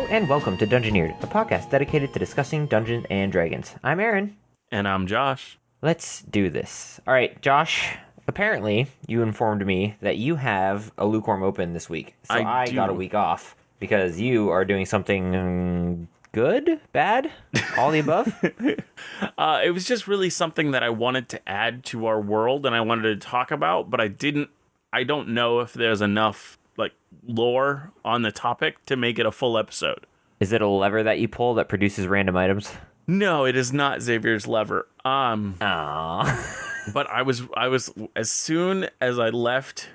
Hello and welcome to Dungeoneered, a podcast dedicated to discussing Dungeons and Dragons. I'm Aaron. And I'm Josh. Let's do this. All right, Josh, apparently you informed me that you have a lukewarm open this week. So I got a week off because you are doing something good, bad, all the above. It was just really something that I wanted to add to our world and I wanted to talk about, but I don't know if there's enough lore on the topic to make it a full episode. Is it a lever that you pull that produces random items? No, it is not Xavier's lever. But I was as soon as I left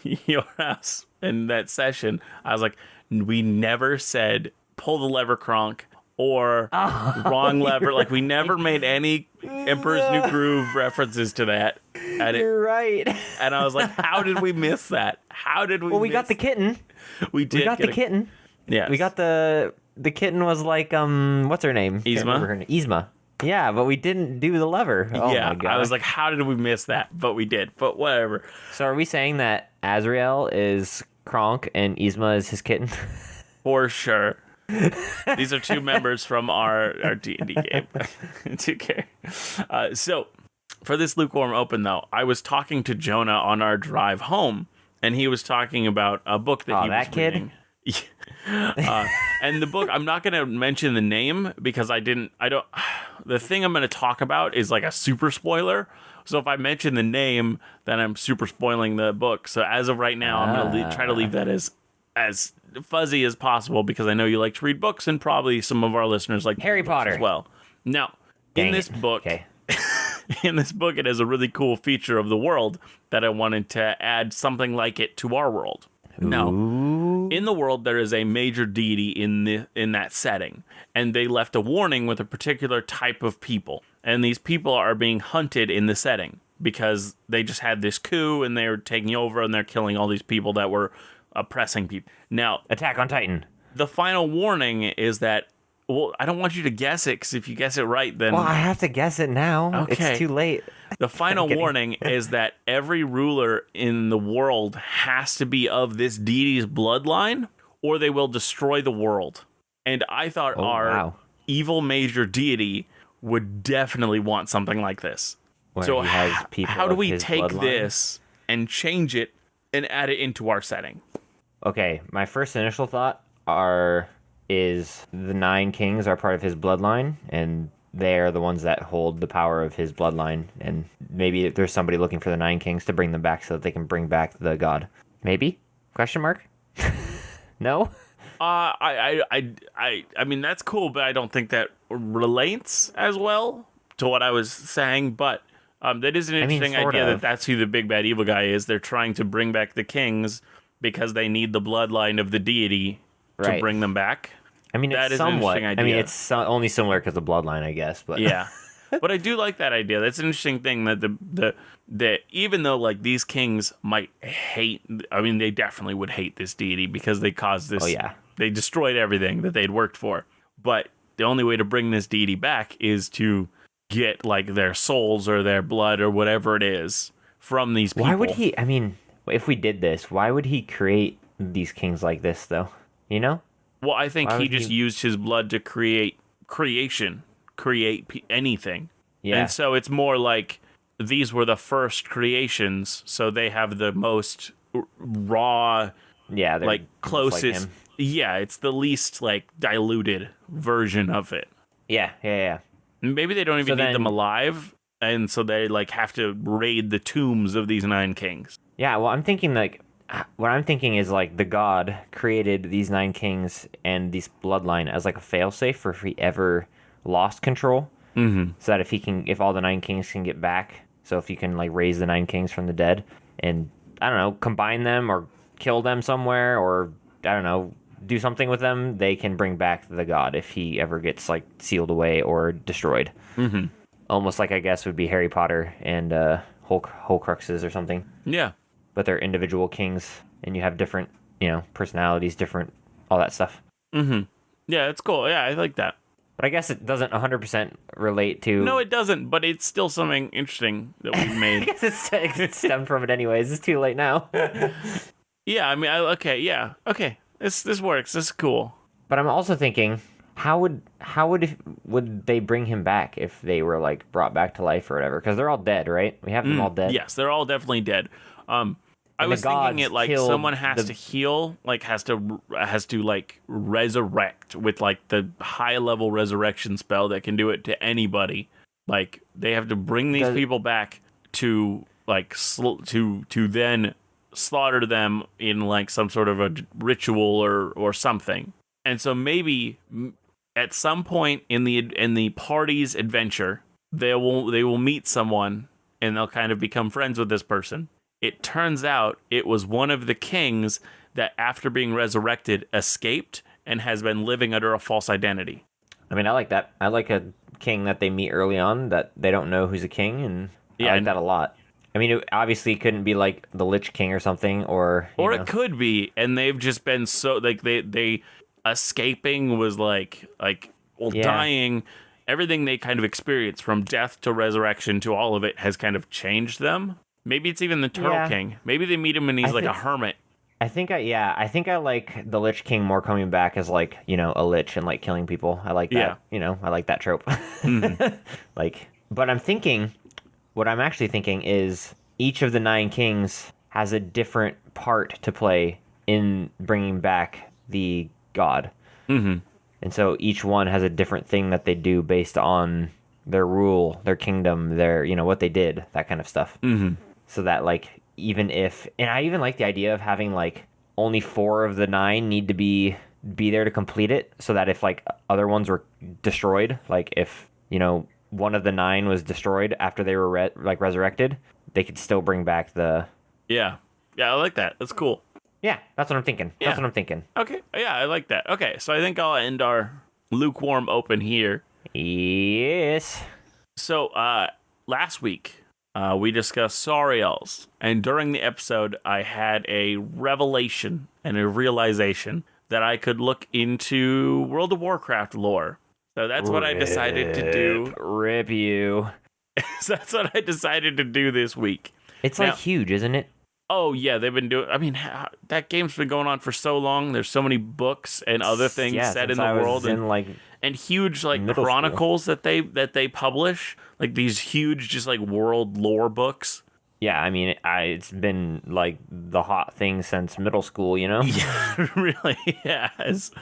your house in that session, I was like, we never said pull the lever, Kronk, or wrong lever. Like, we never made any Emperor's New Groove references to that. You're right. And I was like, how did we miss that? How did we Well, we got the kitten. We did. We got the kitten. Yeah. We got the kitten was like, what's her name? Yzma. Yeah, but we didn't do the lever. Oh yeah, my God. I was like, how did we miss that? But we did. But whatever. So are we saying that Azrael is Kronk and Yzma is his kitten? For sure. These are two members from our D&D game. 2K. So for this lukewarm open, though, I was talking to Jonah on our drive home, and he was talking about a book that he was reading. And the book, I'm not going to mention the name because the thing I'm going to talk about is like a super spoiler. So if I mention the name, then I'm super spoiling the book. So as of right now, I'm going to try to leave that as fuzzy as possible because I know you like to read books and probably some of our listeners like Harry Potter as well. Now, in this book, it has a really cool feature of the world that I wanted to add something like it to our world. Now, in the world, there is a major deity in that setting, and they left a warning with a particular type of people, and these people are being hunted in the setting because they just had this coup and they're taking over and they're killing all these people that were oppressing people. Now, Attack on Titan. The final warning is that, well, I don't want you to guess it because if you guess it right, then... Well, I have to guess it now. Okay. It's too late. The final warning is that every ruler in the world has to be of this deity's bloodline or they will destroy the world. And I thought our evil major deity would definitely want something like this. So how do we take this and change it and add it into our setting? Okay, my first initial thought is the 9 kings are part of his bloodline, and they're the ones that hold the power of his bloodline, and maybe there's somebody looking for the 9 kings to bring them back so that they can bring back the god. Maybe? Question mark? No? I mean, that's cool, but I don't think that relates as well to what I was saying, but that is an interesting idea that's who the big bad evil guy is. They're trying to bring back the kings because they need the bloodline of the deity to bring them back. I mean, that it's is somewhat. An interesting idea. I mean, it's only similar because of bloodline, I guess. But yeah, but I do like that idea. That's an interesting thing that the even though like these kings might hate. I mean, they definitely would hate this deity because they caused this. Oh yeah, they destroyed everything that they'd worked for. But the only way to bring this deity back is to get like their souls or their blood or whatever it is from these people. Why would he? I mean, if we did this, why would he create these kings like this, though? You know? Well, I think he just used his blood to create anything. Yeah. And so it's more like these were the first creations, so they have the most raw, like closest. Like yeah, it's the least like diluted version of it. Yeah. Maybe they don't even need them alive, and so they like have to raid the tombs of these 9 kings. Yeah, well, I'm thinking what I'm thinking is like the god created these 9 kings and this bloodline as like a failsafe for if he ever lost control. Mm-hmm. So that if all the 9 kings can get back, so if you can like raise the 9 kings from the dead and I don't know, combine them or kill them somewhere or I don't know, do something with them, they can bring back the god if he ever gets like sealed away or destroyed. Mm-hmm. Almost like I guess would be Harry Potter and Horcruxes or something. Yeah. But they're individual kings, and you have different, personalities, different, all that stuff. Mm-hmm. Yeah, it's cool. Yeah, I like that. But I guess it doesn't 100% relate to... No, it doesn't, but it's still something interesting that we've made. I guess it stemmed from it anyways. It's too late now. Yeah, I mean, okay, yeah. Okay, this works. This is cool. But I'm also thinking, would they bring him back if they were like brought back to life or whatever? Because they're all dead, right? We have them all dead. Yes, they're all definitely dead. I was thinking it like someone has to heal, like has to like resurrect with like the high level resurrection spell that can do it to anybody. Like they have to bring these people back to like to then slaughter them in like some sort of a ritual or something. And so maybe at some point in the party's adventure, they will meet someone and they'll kind of become friends with this person. It turns out it was one of the kings that, after being resurrected, escaped and has been living under a false identity. I mean, I like that. I like a king that they meet early on that they don't know who's a king, and I like that a lot. I mean, it obviously couldn't be like the Lich King or something, or it could be, and they've just been so like they escaping was dying. Everything they kind of experienced from death to resurrection to all of it has kind of changed them. Maybe it's even the Turtle King. Maybe they meet him and he's a hermit. I think I like the Lich King more coming back as like, a lich and like killing people. I like that. I like that trope. Mm-hmm. But what I'm actually thinking is each of the 9 kings has a different part to play in bringing back the god. Mm-hmm. And so each one has a different thing that they do based on their rule, their kingdom, their, what they did, that kind of stuff. Mm-hmm. So that like, and I even like the idea of having like only 4 of the 9 need to be there to complete it, so that if like other ones were destroyed, like if, one of the 9 was destroyed after they were resurrected, they could still bring back the... Yeah, I like that. That's cool. Yeah, that's what I'm thinking. Yeah. That's what I'm thinking. Okay, yeah, I like that. Okay, so I think I'll end our lukewarm open here. Yes. So, last week, we discussed Sariels, and during the episode, I had a revelation and a realization that I could look into World of Warcraft lore. So that's what I decided to do. Rip you. So that's what I decided to do this week. It's like huge, isn't it? Oh, yeah, they've been doing... I mean, that game's been going on for so long. There's so many books and other things set in the world. And huge, like, chronicles that they publish. Like, these huge, just, like, world lore books. Yeah, I mean, it's been, like, the hot thing since middle school, Yeah, it really has.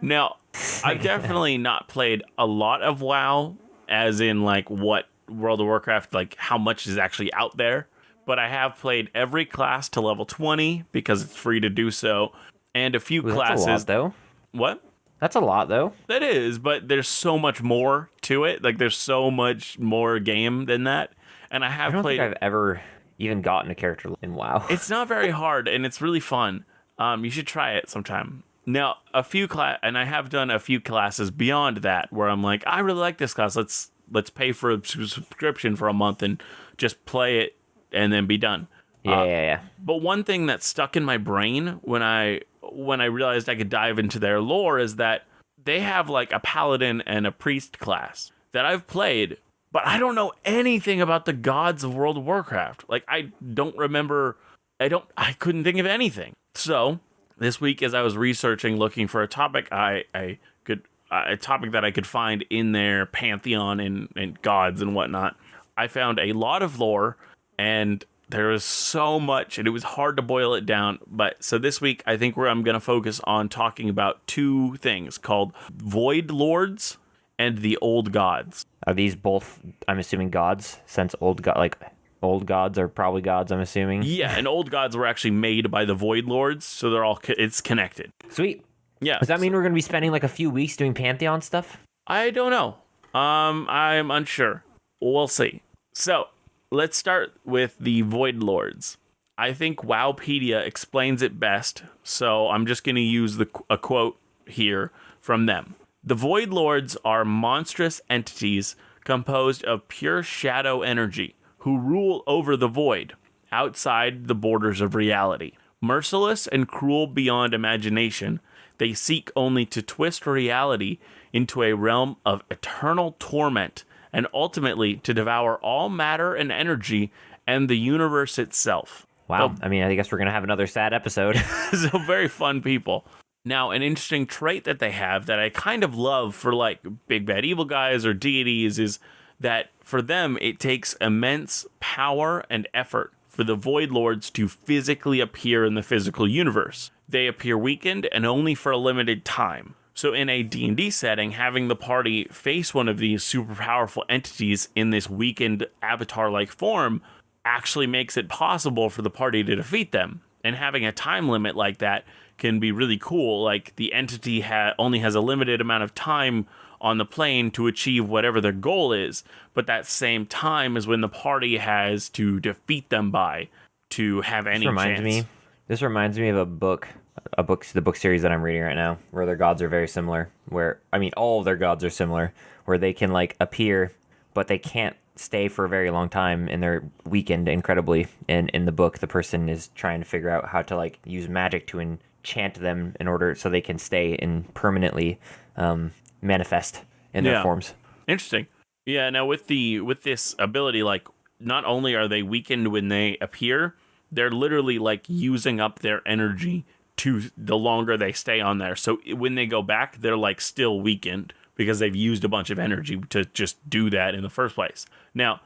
Now, I've definitely not played a lot of WoW, as in, like, what World of Warcraft, like, how much is actually out there. But I have played every class to level 20 because it's free to do so, and a few classes. That's a lot, though. What? That's a lot, though. That is, but there's so much more to it. Like, there's so much more game than that. And I don't think I've ever even gotten a character in WoW. It's not very hard, and it's really fun. You should try it sometime. Now, and I have done a few classes beyond that where I'm like, I really like this class. Let's pay for a subscription for a month and just play it. And then be done. Yeah. But one thing that stuck in my brain when I realized I could dive into their lore is that they have like a paladin and a priest class that I've played, but I don't know anything about the gods of World of Warcraft. Like I don't remember. I couldn't think of anything. So this week, as I was researching, looking for a topic, a topic that I could find in their pantheon and gods and whatnot, I found a lot of lore. And there is so much, and it was hard to boil it down. But so this week, I think I'm going to focus on talking about 2 things called Void Lords and the Old Gods. Are these both, I'm assuming, gods? Since old gods are probably gods, I'm assuming. Yeah, and old gods were actually made by the Void Lords, so they're all it's connected. Sweet. Yeah. Does that mean we're going to be spending like a few weeks doing Pantheon stuff? I don't know. I'm unsure. We'll see. So let's start with the Void Lords. I think Wowpedia explains it best, so I'm just going to use a quote here from them. The Void Lords are monstrous entities composed of pure shadow energy who rule over the void, outside the borders of reality. Merciless and cruel beyond imagination, they seek only to twist reality into a realm of eternal torment and ultimately to devour all matter and energy and the universe itself. Wow. I mean, I guess we're going to have another sad episode. So very fun people. Now, an interesting trait that they have that I kind of love for like big bad evil guys or deities is that for them, it takes immense power and effort for the Void Lords to physically appear in the physical universe. They appear weakened and only for a limited time. So in a D&D setting, having the party face one of these super powerful entities in this weakened avatar-like form actually makes it possible for the party to defeat them. And having a time limit like that can be really cool. Like the entity only has a limited amount of time on the plane to achieve whatever their goal is, but that same time is when the party has to defeat them by to have any chance. This reminds me of the book series that I'm reading right now, where their gods are very similar. All of their gods are similar, where they can like appear, but they can't stay for a very long time, and they're weakened incredibly. And in the book, the person is trying to figure out how to like use magic to enchant them in order so they can stay and permanently manifest in their forms. Interesting. Yeah. Now with this ability, like not only are they weakened when they appear, they're literally like using up their energy to the longer they stay on there. So when they go back, they're like still weakened because they've used a bunch of energy to just do that in the first place. Now,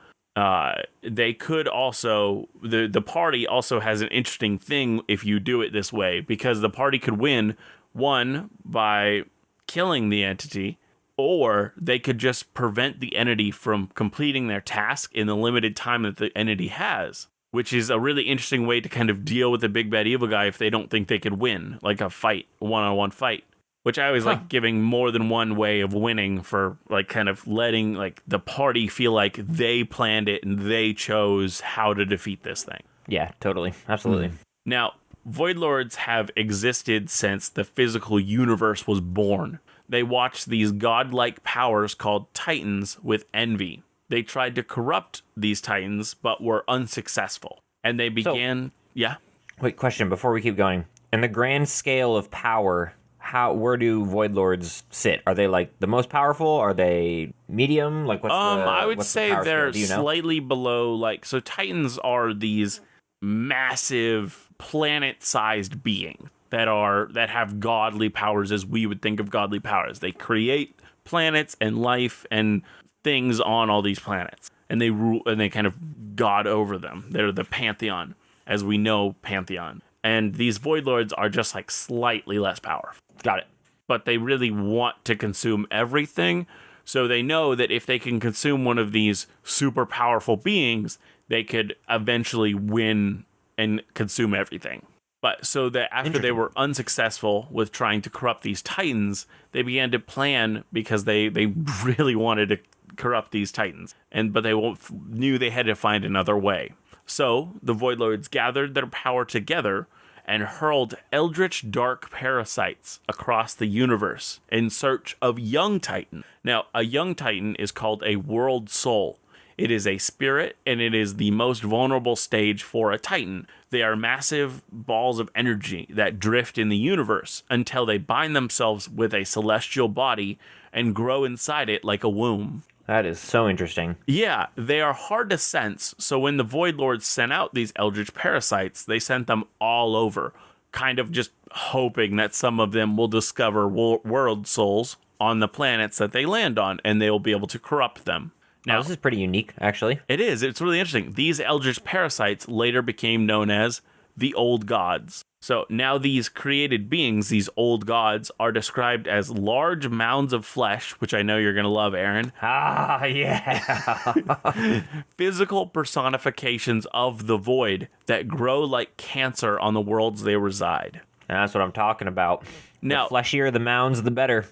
they could also, the party also has an interesting thing if you do it this way, because the party could win, one, by killing the entity, or they could just prevent the entity from completing their task in the limited time that the entity has, which is a really interesting way to kind of deal with the big bad evil guy if they don't think they could win, like a one-on-one fight. Which I always like giving more than one way of winning for like kind of letting like the party feel like they planned it and they chose how to defeat this thing. Yeah, totally. Absolutely. Now, Void Lords have existed since the physical universe was born. They watched these godlike powers called Titans with envy. They tried to corrupt these Titans, but were unsuccessful. And they began... Wait, question before we keep going. In the grand scale of power... where do Void Lords sit? Are they like the most powerful? Are they medium? Like I would say they're slightly below. Like, so Titans are these massive planet-sized beings that have godly powers as we would think of godly powers. They create planets and life and things on all these planets, and they rule and they kind of god over them. They're the pantheon, as we know pantheon. And these Void Lords are just like slightly less powerful. Got it. But they really want to consume everything. So they know that if they can consume one of these super powerful beings, they could eventually win and consume everything. But so that after they were unsuccessful with trying to corrupt these Titans, they began to plan because they really wanted to corrupt these Titans. But they knew they had to find another way. So the Void Lords gathered their power together and hurled eldritch dark parasites across the universe in search of young Titan. Now, a young Titan is called a world soul. It is a spirit, and it is the most vulnerable stage for a Titan. They are massive balls of energy that drift in the universe until they bind themselves with a celestial body and grow inside it like a womb. That is so interesting. Yeah, they are hard to sense, so when the Void Lords sent out these eldritch parasites, they sent them all over, kind of just hoping that some of them will discover world souls on the planets that they land on, and they will be able to corrupt them. Now, this is pretty unique, actually. It is. It's really interesting. These eldritch parasites later became known as the Old Gods. So now these created beings, these old gods, are described as large mounds of flesh, which I know you're going to love, Aaron. Ah, yeah. Physical personifications of the void that grow like cancer on the worlds they reside. And that's what I'm talking about. Now, the fleshier the mounds, the better.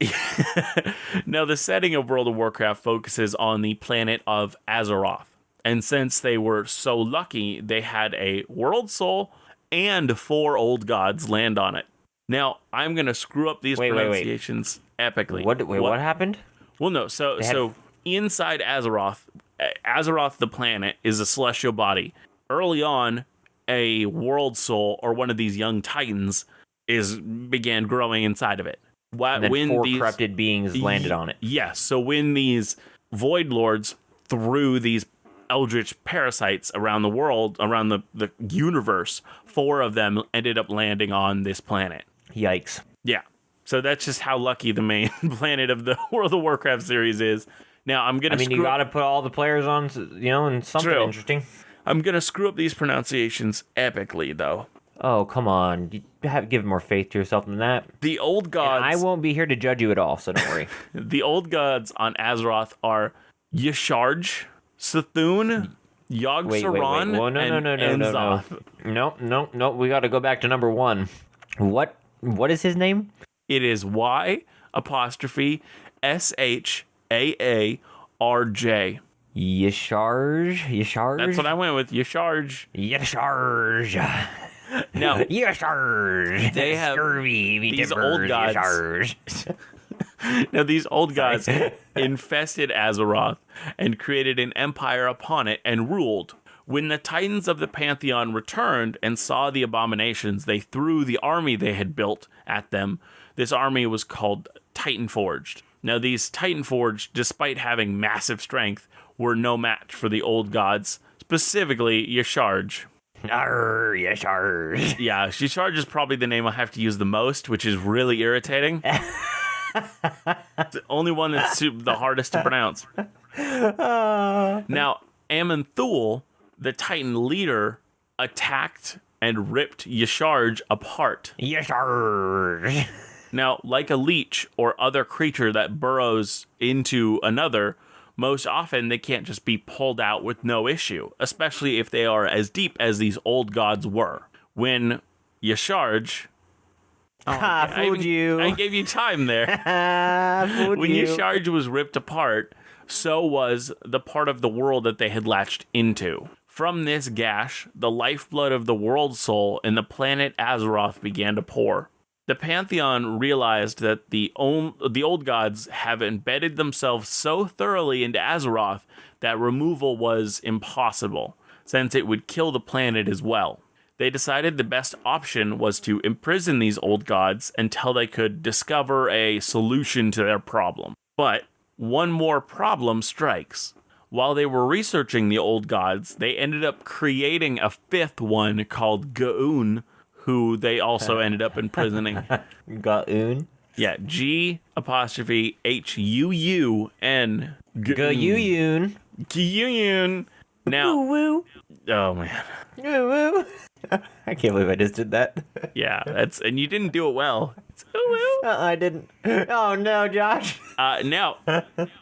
Now, the setting of World of Warcraft focuses on the planet of Azeroth. And since they were so lucky, they had a world soul and 4 old gods land on it. Now, I'm going to screw up these pronunciations epically. What happened? Well, no. So inside Azeroth, the planet, is a celestial body. Early on, a world soul, or one of these young titans, began growing inside of it. And then 4 corrupted beings landed on it. Yes. So when these Void Lords threw these eldritch parasites around the world, around the universe, 4 of them ended up landing on this planet. Yikes. Yeah. So that's just how lucky the main planet of the World of Warcraft series is. Now, I'm going to you got to put all the players on, and something interesting. I'm going to screw up these pronunciations epically, though. Oh, come on. You give more faith to yourself than that. The old gods... And I won't be here to judge you at all, so don't worry. The old gods on Azeroth are Y'Sharj, S'Thun, Yogg-Saron, and N'Zoth. No. We got to go back to number 1. What is his name? It is Y''SHAARJ. Y'Sharj? That's what I went with. Y'Sharj. Now, Y'Sharj. They have scurvy, these old gods. Now, these old gods infested Azeroth and created an empire upon it and ruled. When the Titans of the Pantheon returned and saw the abominations, they threw the army they had built at them. This army was called Titanforged. Now, these Titanforged, despite having massive strength, were no match for the old gods, specifically Y'Sharj. Y'Sharj. Yeah, Y'Sharj is probably the name I have to use the most, which is really irritating. It's the only one that's the hardest to pronounce. Now, Aman'Thul, the Titan leader, attacked and ripped Y'Sharj apart. Y'Sharj. Now, like a leech or other creature that burrows into another, most often they can't just be pulled out with no issue, especially if they are as deep as these old gods were. When Y'Sharj... fooled you. I gave you time there. When Y'Sharj was ripped apart, so was the part of the world that they had latched into. From this gash, the lifeblood of the world soul and the planet Azeroth began to pour. The Pantheon realized that the old gods have embedded themselves so thoroughly into Azeroth that removal was impossible, since it would kill the planet as well. They decided the best option was to imprison these old gods until they could discover a solution to their problem. But one more problem strikes. While they were researching the old gods, they ended up creating a fifth one called Ga'un, who they also ended up imprisoning. Ga'un? Yeah, G'Huun. Ga'un. Ga'un. Now, woo. Oh man. Woo. I can't believe I just did that. Yeah, and you didn't do it well. I didn't. Oh no, Josh. Now,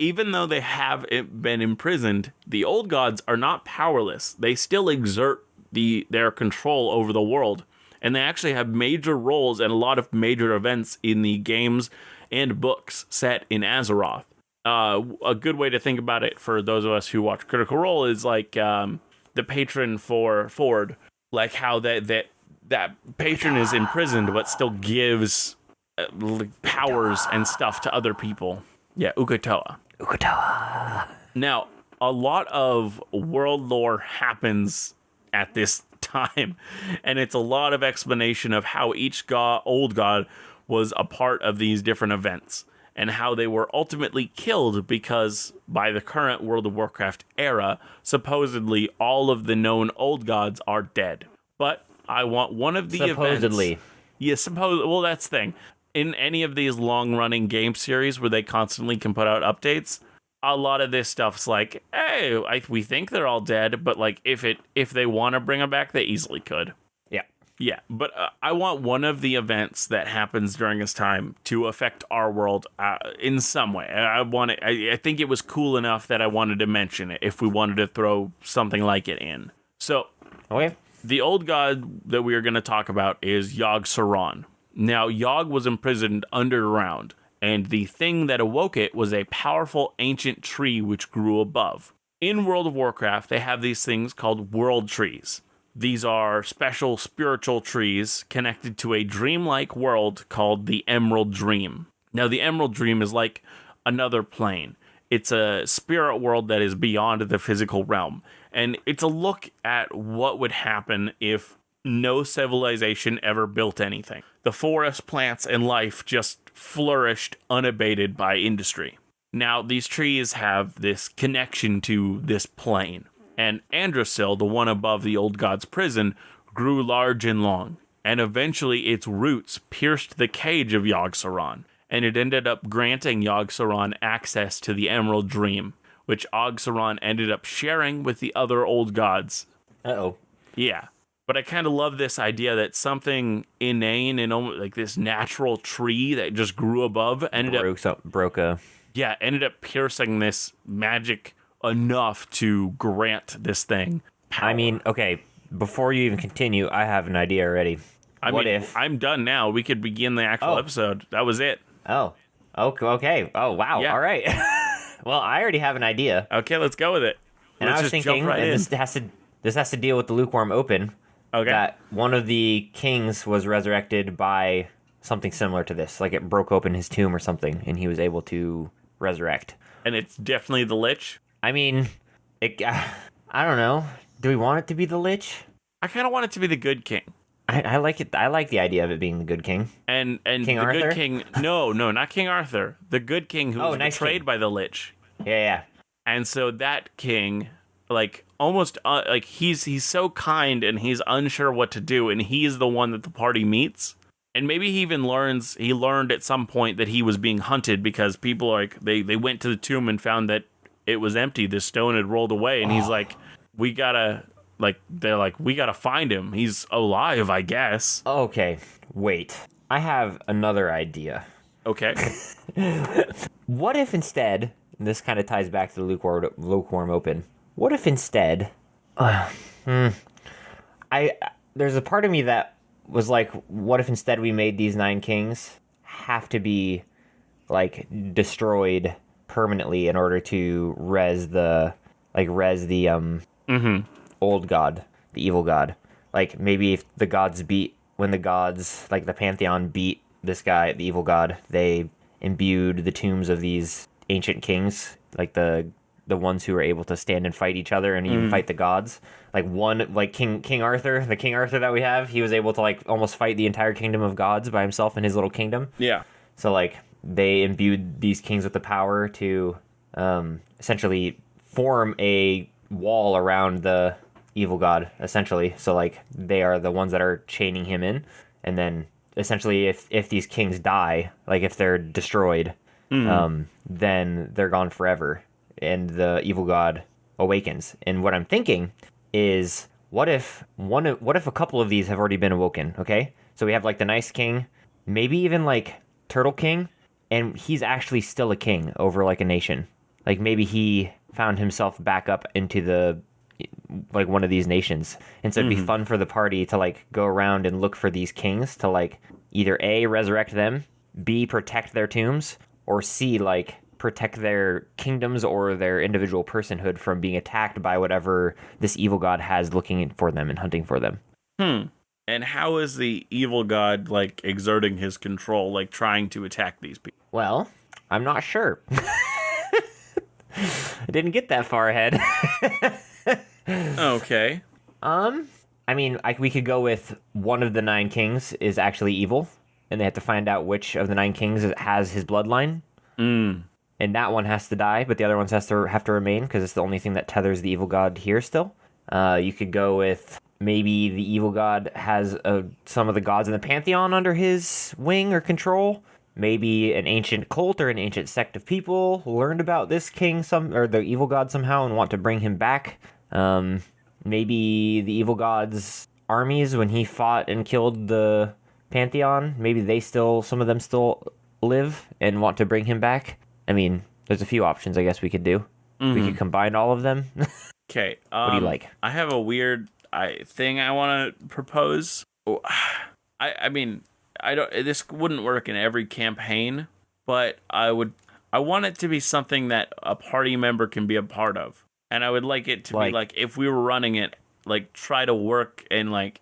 even though they have been imprisoned, the old gods are not powerless. They still exert their control over the world, and they actually have major roles and a lot of major events in the games and books set in Azeroth. A good way to think about it for those of us who watch Critical Role is like the patron for Ford, like how that patron is imprisoned but still gives powers and stuff to other people. Yeah, Uk'otoa. Now, a lot of world lore happens at this time, and it's a lot of explanation of how each old god was a part of these different events, and how they were ultimately killed because, by the current World of Warcraft era, supposedly all of the known old gods are dead. But I want one of the supposedly. events... Yeah, well, that's the thing. In any of these long-running game series where they constantly can put out updates, a lot of this stuff's like, hey, we think they're all dead, but like if they want to bring them back, they easily could. Yeah, but I want one of the events that happens during this time to affect our world in some way. I think it was cool enough that I wanted to mention it if we wanted to throw something like it in. So, okay. The old god that we are going to talk about is Yogg-Saron. Now, Yogg was imprisoned underground, and the thing that awoke it was a powerful ancient tree which grew above. In World of Warcraft, they have these things called world trees. These are special spiritual trees connected to a dreamlike world called the Emerald Dream. Now, the Emerald Dream is like another plane. It's a spirit world that is beyond the physical realm. And it's a look at what would happen if no civilization ever built anything. The forest, plants, and life just flourished unabated by industry. Now, these trees have this connection to this plane. And Androsil, the one above the old god's prison, grew large and long. and eventually its roots pierced the cage of Yogg-Saron, and it ended up granting Yogg-Saron access to the Emerald Dream, which Yogg-Saron ended up sharing with the other old gods. Uh-oh. Yeah. But I kind of love this idea that something inane and almost like this natural tree that just grew above ended up piercing this magic enough to grant this thing power. I mean, okay, before you even continue, I have an idea already. If I'm done now? We could begin the actual episode. That was it. Oh. Okay. Oh, wow. Yeah. All right. Well, I already have an idea. Okay, let's go with it. And I was thinking, this has to deal with the lukewarm open. Okay. That one of the kings was resurrected by something similar to this. Like it broke open his tomb or something, and he was able to resurrect. And it's definitely the Lich? I mean, I don't know. Do we want it to be the Lich? I kind of want it to be the good king. I like it. I like the idea of it being the good king. And King the Arthur? Good king... No, not King Arthur. The good king who was betrayed by the Lich. Yeah. And so that king... like almost like he's so kind and he's unsure what to do, and he's the one that the party meets, and maybe he even learned at some point that he was being hunted because people like they went to the tomb and found that it was empty, the stone had rolled away, and he's like, we gotta find him, he's alive, I guess. Okay, wait, I have another idea. Okay. What if instead, and this kind of ties back to the lukewarm open, what if instead, there's a part of me that was like, what if instead we made these 9 kings have to be, like, destroyed permanently in order to res the old god, the evil god. Like, maybe if the gods when the gods, like the Pantheon beat this guy, the evil god, they imbued the tombs of these ancient kings, like the ones who were able to stand and fight each other and even fight the gods. Like King Arthur, the King Arthur that we have, he was able to like almost fight the entire kingdom of gods by himself in his little kingdom. Yeah. So like they imbued these kings with the power to essentially form a wall around the evil god, essentially. So like they are the ones that are chaining him in. And then essentially if these kings die, like if they're destroyed, then they're gone forever. And the evil god awakens. And what I'm thinking is, what if a couple of these have already been awoken? Okay, so we have like the nice king, maybe even like Turtle King, and he's actually still a king over like a nation. Like maybe he found himself back up into like one of these nations, and so it'd be fun for the party to like go around and look for these kings to like either A, resurrect them, B, protect their tombs, or C, like protect their kingdoms or their individual personhood from being attacked by whatever this evil god has looking for them and hunting for them. And how is the evil god like exerting his control, like trying to attack these people? Well, I'm not sure. I didn't get that far ahead. Okay. I mean, we could go with one of the 9 kings is actually evil, and they have to find out which of the 9 kings has his bloodline. And that one has to die, but the other ones have to remain because it's the only thing that tethers the evil god here still. You could go with maybe the evil god has some of the gods in the Pantheon under his wing or control. Maybe an ancient cult or an ancient sect of people learned about this king or the evil god somehow and want to bring him back. Maybe the evil god's armies, when he fought and killed the Pantheon, maybe some of them still live and want to bring him back. I mean, there's a few options I guess we could do. We could combine all of them. Okay. What do you like? I have a weird thing I want to propose. I mean, this wouldn't work in every campaign, but I want it to be something that a party member can be a part of. And I would like it to be like, if we were running it, like try to work and like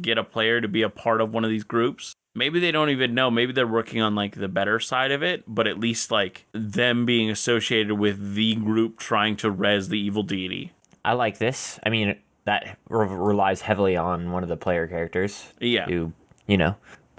get a player to be a part of one of these groups. Maybe they don't even know. Maybe they're working on like the better side of it, but at least like them being associated with the group trying to res the evil deity. I like this. I mean, that relies heavily on one of the player characters. Yeah. Who,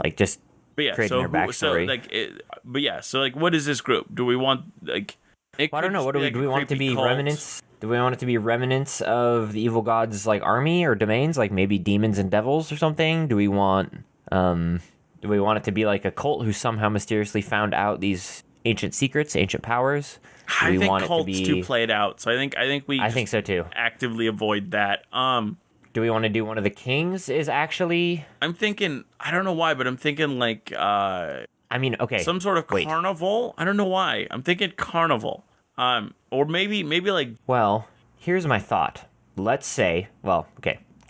like just creating their backstory. So what is this group? Do we want like? I don't know. Do we want it to be remnants? Do we want it to be remnants of the evil god's like army or domains, like maybe demons and devils or something? Do we want it to be like a cult who somehow mysteriously found out these ancient secrets, ancient powers? I think cult's too played out, so I think so too. Actively avoid that. Do we want to do one of the kings is actually? I'm thinking, I don't know why, but I'm thinking like okay. Some sort of carnival. I don't know why. I'm thinking carnival. Or maybe like. Well, here's my thought. Let's say,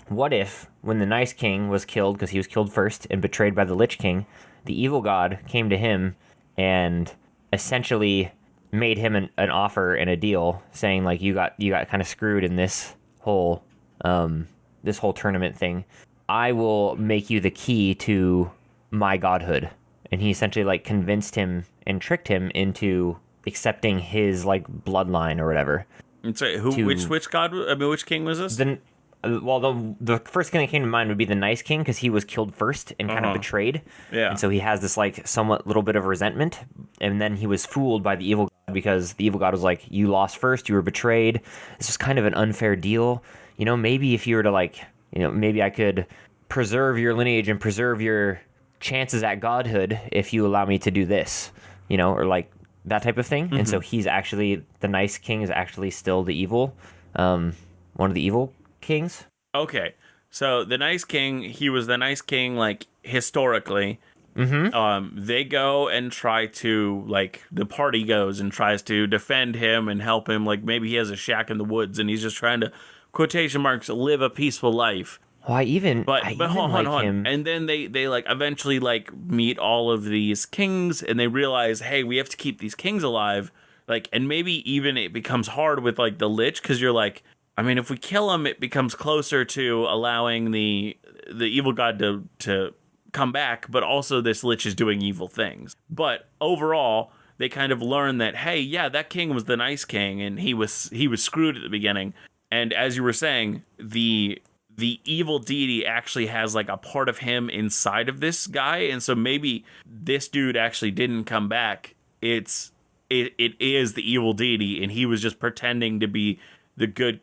what if when the nice king was killed because he was killed first and betrayed by the Lich King, the evil god came to him and essentially made him an offer and a deal, saying like you got kind of screwed in this whole tournament thing. I will make you the key to my godhood. And he essentially like convinced him and tricked him into accepting his like bloodline or whatever. And so which king was this? The first king that came to mind would be the nice king because he was killed first and kind of betrayed. Yeah. And so he has this like somewhat little bit of resentment. And then he was fooled by the evil god because the evil god was like, you lost first, you were betrayed. This was kind of an unfair deal. Maybe if you were to maybe I could preserve your lineage and preserve your chances at godhood if you allow me to do this, or like that type of thing. Mm-hmm. And so he's actually, the nice king is actually still the evil, one of the evil kings. Okay. So the nice king, he was the nice king, like historically. Mm-hmm. They go and try to, like, the party goes and tries to defend him and help him. Like maybe he has a shack in the woods and he's just trying to, quotation marks, live a peaceful life. Well, but hold on. And then they like eventually like meet all of these kings and they realize, hey, we have to keep these kings alive. Like, and maybe even it becomes hard with like the Lich because you're like, I mean, if we kill him, it becomes closer to allowing the evil god to come back, but also this Lich is doing evil things. But overall, they kind of learn that, hey, yeah, that king was the nice king and he was screwed at the beginning. And as you were saying, the evil deity actually has like a part of him inside of this guy, and so maybe this dude actually didn't come back. It is the evil deity, and he was just pretending to be the good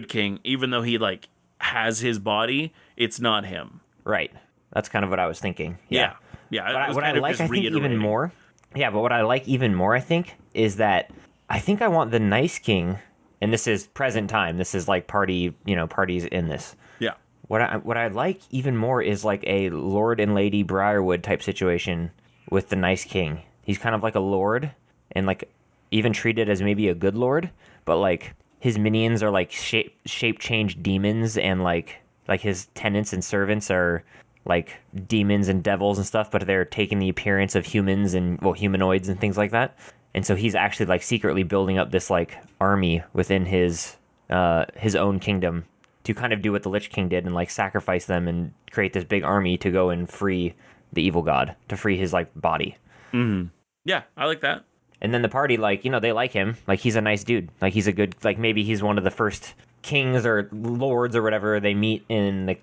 king, even though he like has his body. It's not him. Right. That's kind of what I was thinking. Yeah. But what I like, I think even more. Yeah, but what I like even more, I think, is that I think I want the nice king. And this is present time. This is like parties in this. Yeah. What I like even more is like a Lord and Lady Briarwood type situation with the nice king. He's kind of like a lord and like even treated as maybe a good lord, but like his minions are like shape change demons, and like his tenants and servants are like demons and devils and stuff, but they're taking the appearance of humans and humanoids and things like that. And so he's actually like secretly building up this like army within his own kingdom to kind of do what the Lich King did and like sacrifice them and create this big army to go and free the evil god, to free his like body. Mm-hmm. Yeah, I like that. And then the party, like, they like him. Like, he's a nice dude. Like, he's a good, like, maybe he's one of the first kings or lords or whatever they meet in the,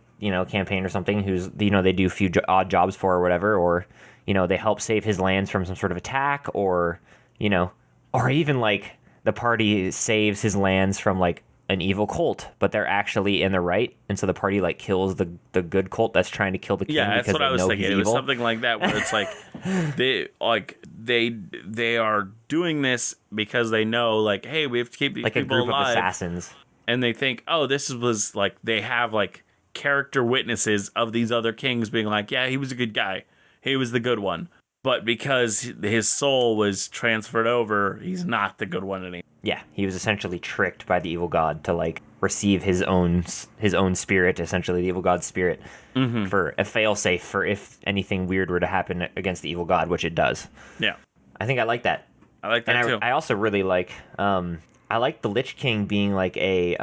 campaign or something, who's, they do a few odd jobs for or whatever, or, they help save his lands from some sort of attack, or, or even, like, the party saves his lands from, like, an evil cult, but they're actually in the right, and so the party like kills the good cult that's trying to kill the king. Yeah, that's what I was thinking. It was something like that, where it's like they are doing this because they know, like, hey, we have to keep these like people a group alive. Of assassins, and they think, oh, this was like they have like character witnesses of these other kings being like, yeah, he was a good guy, he was the good one. But because his soul was transferred over, he's not the good one anymore. Yeah, he was essentially tricked by the evil god to like receive his own spirit, essentially the evil god's spirit, for a failsafe for if anything weird were to happen against the evil god, which it does. Yeah, I think I like that. I like that too. I also really like I like the Lich King being like a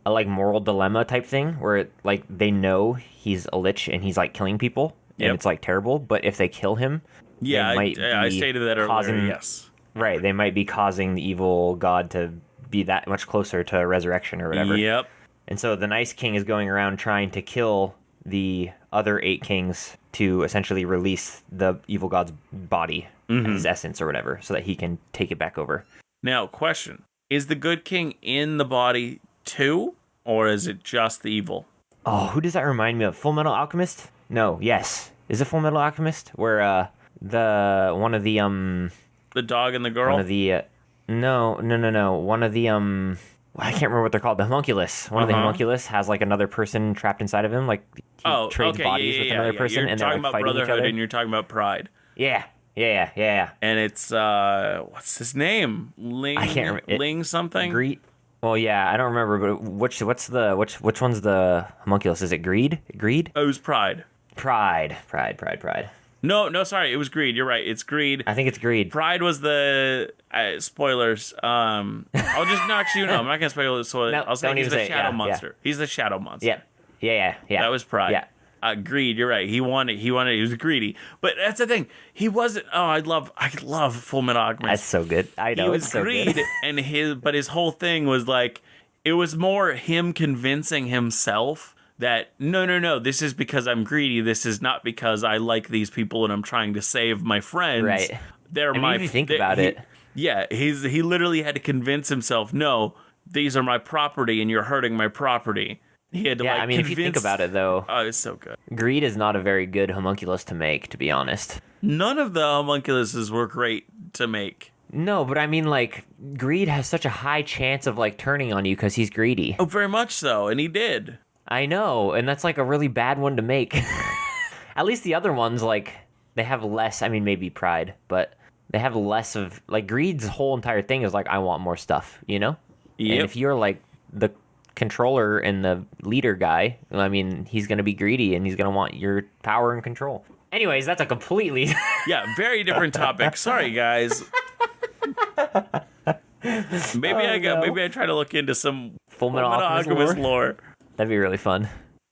like moral dilemma type thing, where like they know he's a lich and he's like killing people, and it's like terrible, but if they kill him. Yeah, I stated that earlier, yes. Right, they might be causing the evil god to be that much closer to resurrection or whatever. Yep. And so the nice king is going around trying to kill the other 8 kings to essentially release the evil god's body, his essence or whatever, so that he can take it back over. Now, question. is the good king in the body too, or is it just the evil? Oh, who does that remind me of? Full Metal Alchemist? No, yes. Is it Full Metal Alchemist? Where one of the the dog and the girl? One of the no. One of the I can't remember what they're called. The homunculus. One of the homunculus has like another person trapped inside of him. Like he trades bodies with another person, you're and they're talking like about fighting each Brotherhood, other. and you're talking about Pride. Yeah. And it's what's his name? Ling. I can't remember. Ling something. Greed. Well, yeah, I don't remember, but which one's the homunculus? Is it Greed? Greed? Oh, it was Pride. Pride. No, sorry, it was Greed. You're right, it's Greed. I think it's Greed. Pride was the spoilers. I'll just I'm not gonna spoil it. So No, I'll say he's the shadow monster. Yeah. He's the shadow monster. Yeah. That was Pride. Yeah. Greed. You're right. He wanted. He was greedy. But that's the thing. He wasn't. Oh, I love Full Metal Alchemist. That's so good. I know. He was it's so greed, good. and his whole thing was like, it was more him convincing himself that no, this is because I'm greedy. This is not because I like these people and I'm trying to save my friends. Right. They're my. If you think about it. Yeah, he literally had to convince himself, no, these are my property and you're hurting my property. He had to if you think about it, though, oh, it's so good. Greed is not a very good homunculus to make, to be honest. None of the homunculuses were great to make. No, but I mean, like, Greed has such a high chance of like turning on you because he's greedy. Oh, very much so, and he did. I know, and that's like a really bad one to make. At least the other ones, like, they have less. I mean, maybe Pride, but they have less of like Greed's whole entire thing is like, I want more stuff, you know. Yep. And if you're like the controller and the leader guy, I mean, he's going to be greedy and he's going to want your power and control. Anyways, that's a completely very different topic. Sorry, guys. Maybe I try to look into some Full Metal Alchemist lore. That'd be really fun.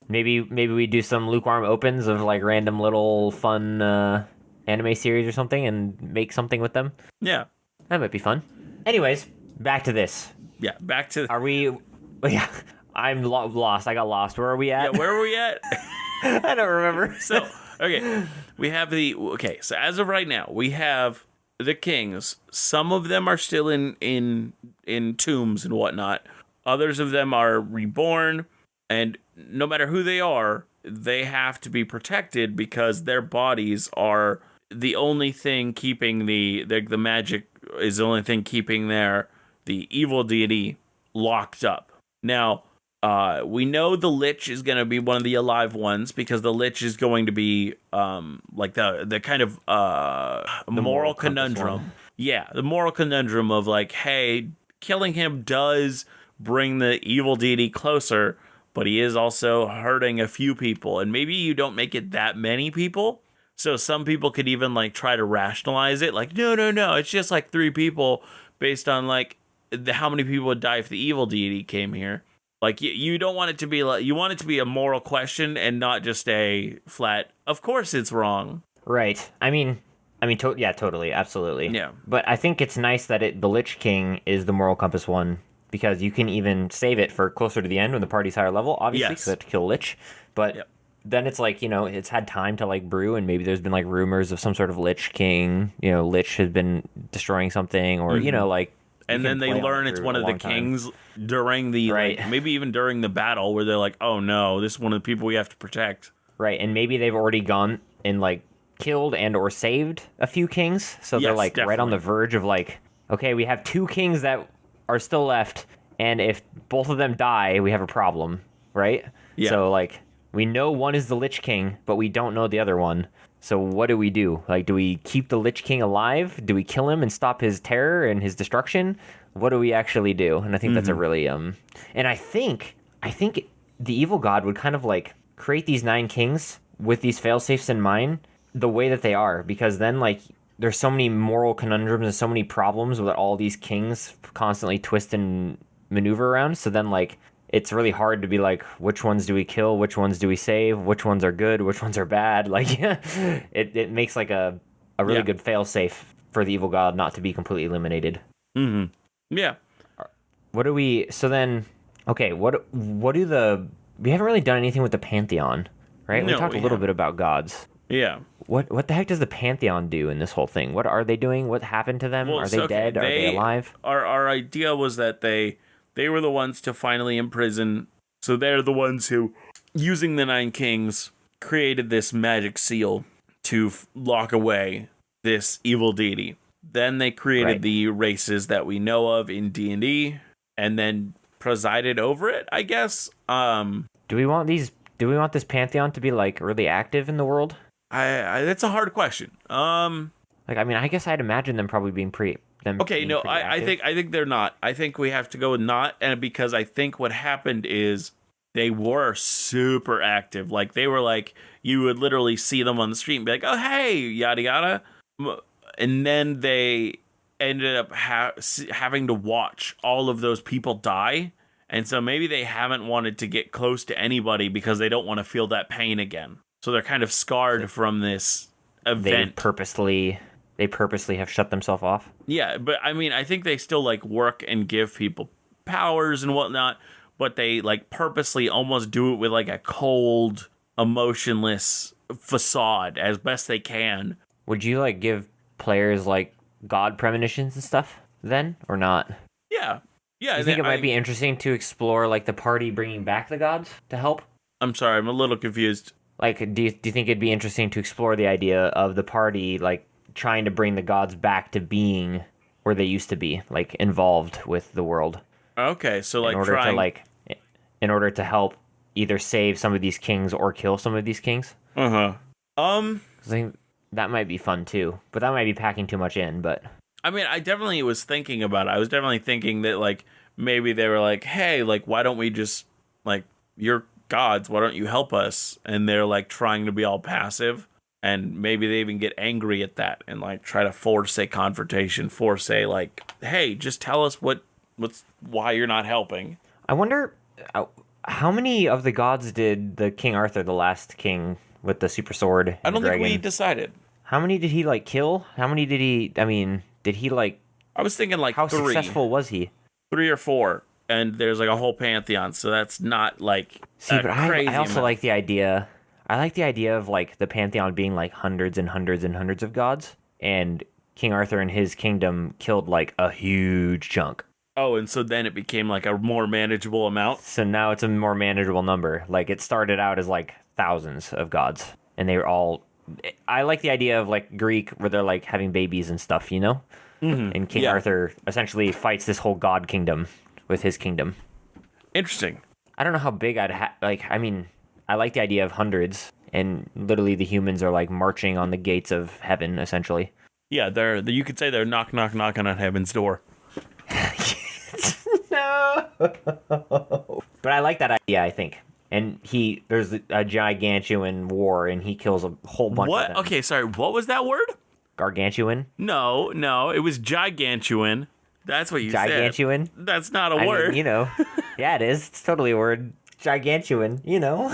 Maybe we do some lukewarm opens of like random little fun anime series or something and make something with them. Yeah. That might be fun. Anyways, back to this. Yeah, back to... Are we... Yeah, I'm lost. I got lost. Where are we at? Yeah, where are we at? I don't remember. So, okay, so as of right now, we have the kings. Some of them are still in tombs and whatnot. Others of them are reborn, and no matter who they are, they have to be protected because their bodies are the only thing keeping the magic is the only thing keeping the evil deity locked up. Now, we know the Lich is going to be one of the alive ones because the Lich is going to be like the kind of the moral conundrum. Yeah, the moral conundrum of like, hey, killing him does bring the evil deity closer, but he is also hurting a few people. And maybe you don't make it that many people. So some people could even like try to rationalize it. Like, no, it's just like 3 people based on like how many people would die if the evil deity came here. Like you don't want it to be like, you want it to be a moral question and not just a flat, of course it's wrong. Right. I mean, yeah, totally, absolutely. Yeah. But I think it's nice that the Lich King is the moral compass one because you can even save it for closer to the end when the party's higher level, obviously, because they have to kill Lich. But then it's like, it's had time to like brew, and maybe there's been like rumors of some sort of Lich King. Lich has been destroying something, or like. And then they learn it's one of the kings during the like, maybe even during the battle where they're like, oh no, this is one of the people we have to protect. Right, and maybe they've already gone and like killed and or saved a few kings, so they're like right on the verge of like, okay, we have 2 kings that are still left, and if both of them die, we have a problem, right? Yeah. So like we know one is the Lich King, but we don't know the other one. So what do we do? Like, do we keep the Lich King alive? Do we kill him and stop his terror and his destruction? What do we actually do? And I think that's a really and I think the evil god would kind of like create these 9 kings with these failsafes in mind, the way that they are, because then like there's so many moral conundrums and so many problems with all these kings constantly twist and maneuver around. So then like it's really hard to be like, which ones do we kill? Which ones do we save? Which ones are good? Which ones are bad? Like, it makes like a really good fail-safe for the evil god not to be completely eliminated. Mm-hmm. Yeah. What do we... So then, okay, what do we haven't really done anything with the Pantheon, right? No, we talked a little bit about gods. Yeah. What the heck does the Pantheon do in this whole thing? What are they doing? What happened to them? Well, Are they dead? Are they alive? Our idea was that they were the ones to finally imprison. So they're the ones who, using the Nine Kings, created this magic seal to lock away this evil deity. Then they created the races that we know of in D&D, and then presided over it, I guess. Do we want this Pantheon to be like really active in the world? That's a hard question. Like, I mean, I guess I'd imagine them probably being pretty. I think they're not. I think we have to go with not, and because I think what happened is they were super active. Like, they were like, you would literally see them on the street and be like, oh, hey, yada yada, and then they ended up having to watch all of those people die. And so maybe they haven't wanted to get close to anybody because they don't want to feel that pain again. So they're kind of scarred from this event. They purposely have shut themselves off. Yeah, but I mean, I think they still like work and give people powers and whatnot, but they like purposely almost do it with like a cold, emotionless facade as best they can. Would you like give players like god premonitions and stuff then, or not? Yeah. Do you think it might be interesting to explore like the party bringing back the gods to help? I'm sorry, I'm a little confused. Like, do you think it'd be interesting to explore the idea of the party like trying to bring the gods back to being where they used to be, like involved with the world? Okay, so like in order to help either save some of these kings or kill some of these kings. I think that might be fun too, but that might be packing too much in. But I mean, I definitely was thinking about it. I was definitely thinking that like maybe they were like, hey, like why don't we just like you're gods, why don't you help us? And they're like trying to be all passive. And maybe they even get angry at that and like try to force a confrontation, force a like, hey, just tell us why you're not helping. I wonder how many of the gods did the King Arthur, the last king with the super sword and I don't think we decided. How many did he like kill? How many did he? I mean, did he like? I was thinking like how 3. successful was he? 3 or 4, and there's like a whole pantheon, so that's not like but I also like the idea. I like the idea of like the pantheon being like hundreds and hundreds and hundreds of gods, and King Arthur and his kingdom killed like a huge chunk. Oh, and so then it became like a more manageable amount? So now it's a more manageable number. Like it started out as like thousands of gods, and they were all. I like the idea of like Greek where they're like having babies and stuff, you know? Mm-hmm. And King Arthur essentially fights this whole god kingdom with his kingdom. Interesting. I don't know how big I'd I mean, I like the idea of hundreds, and literally the humans are like marching on the gates of heaven, essentially. Yeah, you could say they're knocking on heaven's door. No. But I like that idea, I think. And there's a gigantuan war, and he kills a whole bunch of them. Okay, sorry, what was that word? Gargantuan? No, it was gigantuan. That's what you said. Gigantuan? That's not a word. Mean, you know. Yeah, it is. It's totally a word. Gigantuan, you know.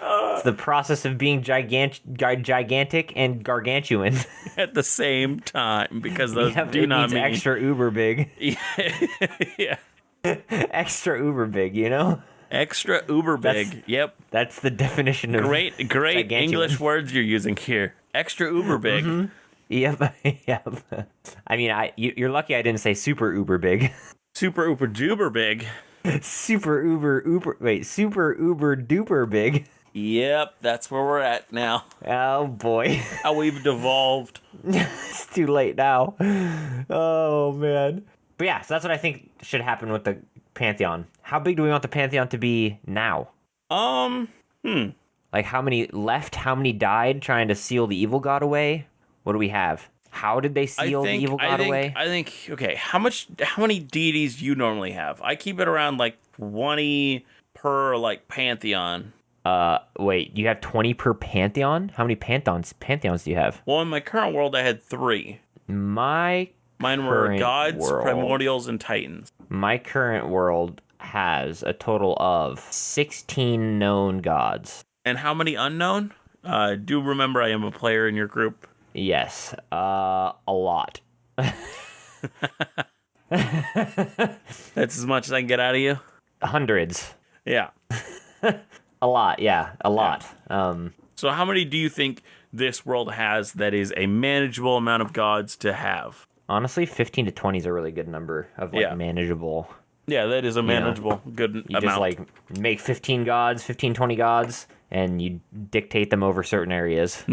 It's the process of being gigantic and gargantuan. At the same time, because those do not mean... extra uber big. Yeah. Extra uber big, you know? Extra uber big. Yep. That's the definition of great English words you're using here. Extra uber big. Mm-hmm. Yep. I mean, you're lucky I didn't say super uber big. Super uber duper big. Super uber duper big. Yep, that's where we're at now. Oh boy. How we've devolved. It's too late now. Oh man. But yeah, so that's what I think should happen with the Pantheon. How big do we want the Pantheon to be now? Like how many left? How many died trying to seal the evil god away? What do we have? How did they seal the evil god away? I think, okay, how many deities do you normally have? I keep it around like 20 per like Pantheon. Wait, you have 20 per Pantheon? How many Pantheons do you have? Well, in my current world, I had 3. Mine were gods, primordials, and titans. My current world has a total of 16 known gods. And how many unknown? Do remember I am a player in your group. Yes, a lot. That's as much as I can get out of you? Hundreds. Yeah. A lot, yeah, a lot. So how many do you think this world has that is a manageable amount of gods to have. Honestly, 15 to 20 is a really good number of manageable. Yeah, that is a manageable good amount. You just make 15 gods, 15, 20 gods, and you dictate them over certain areas,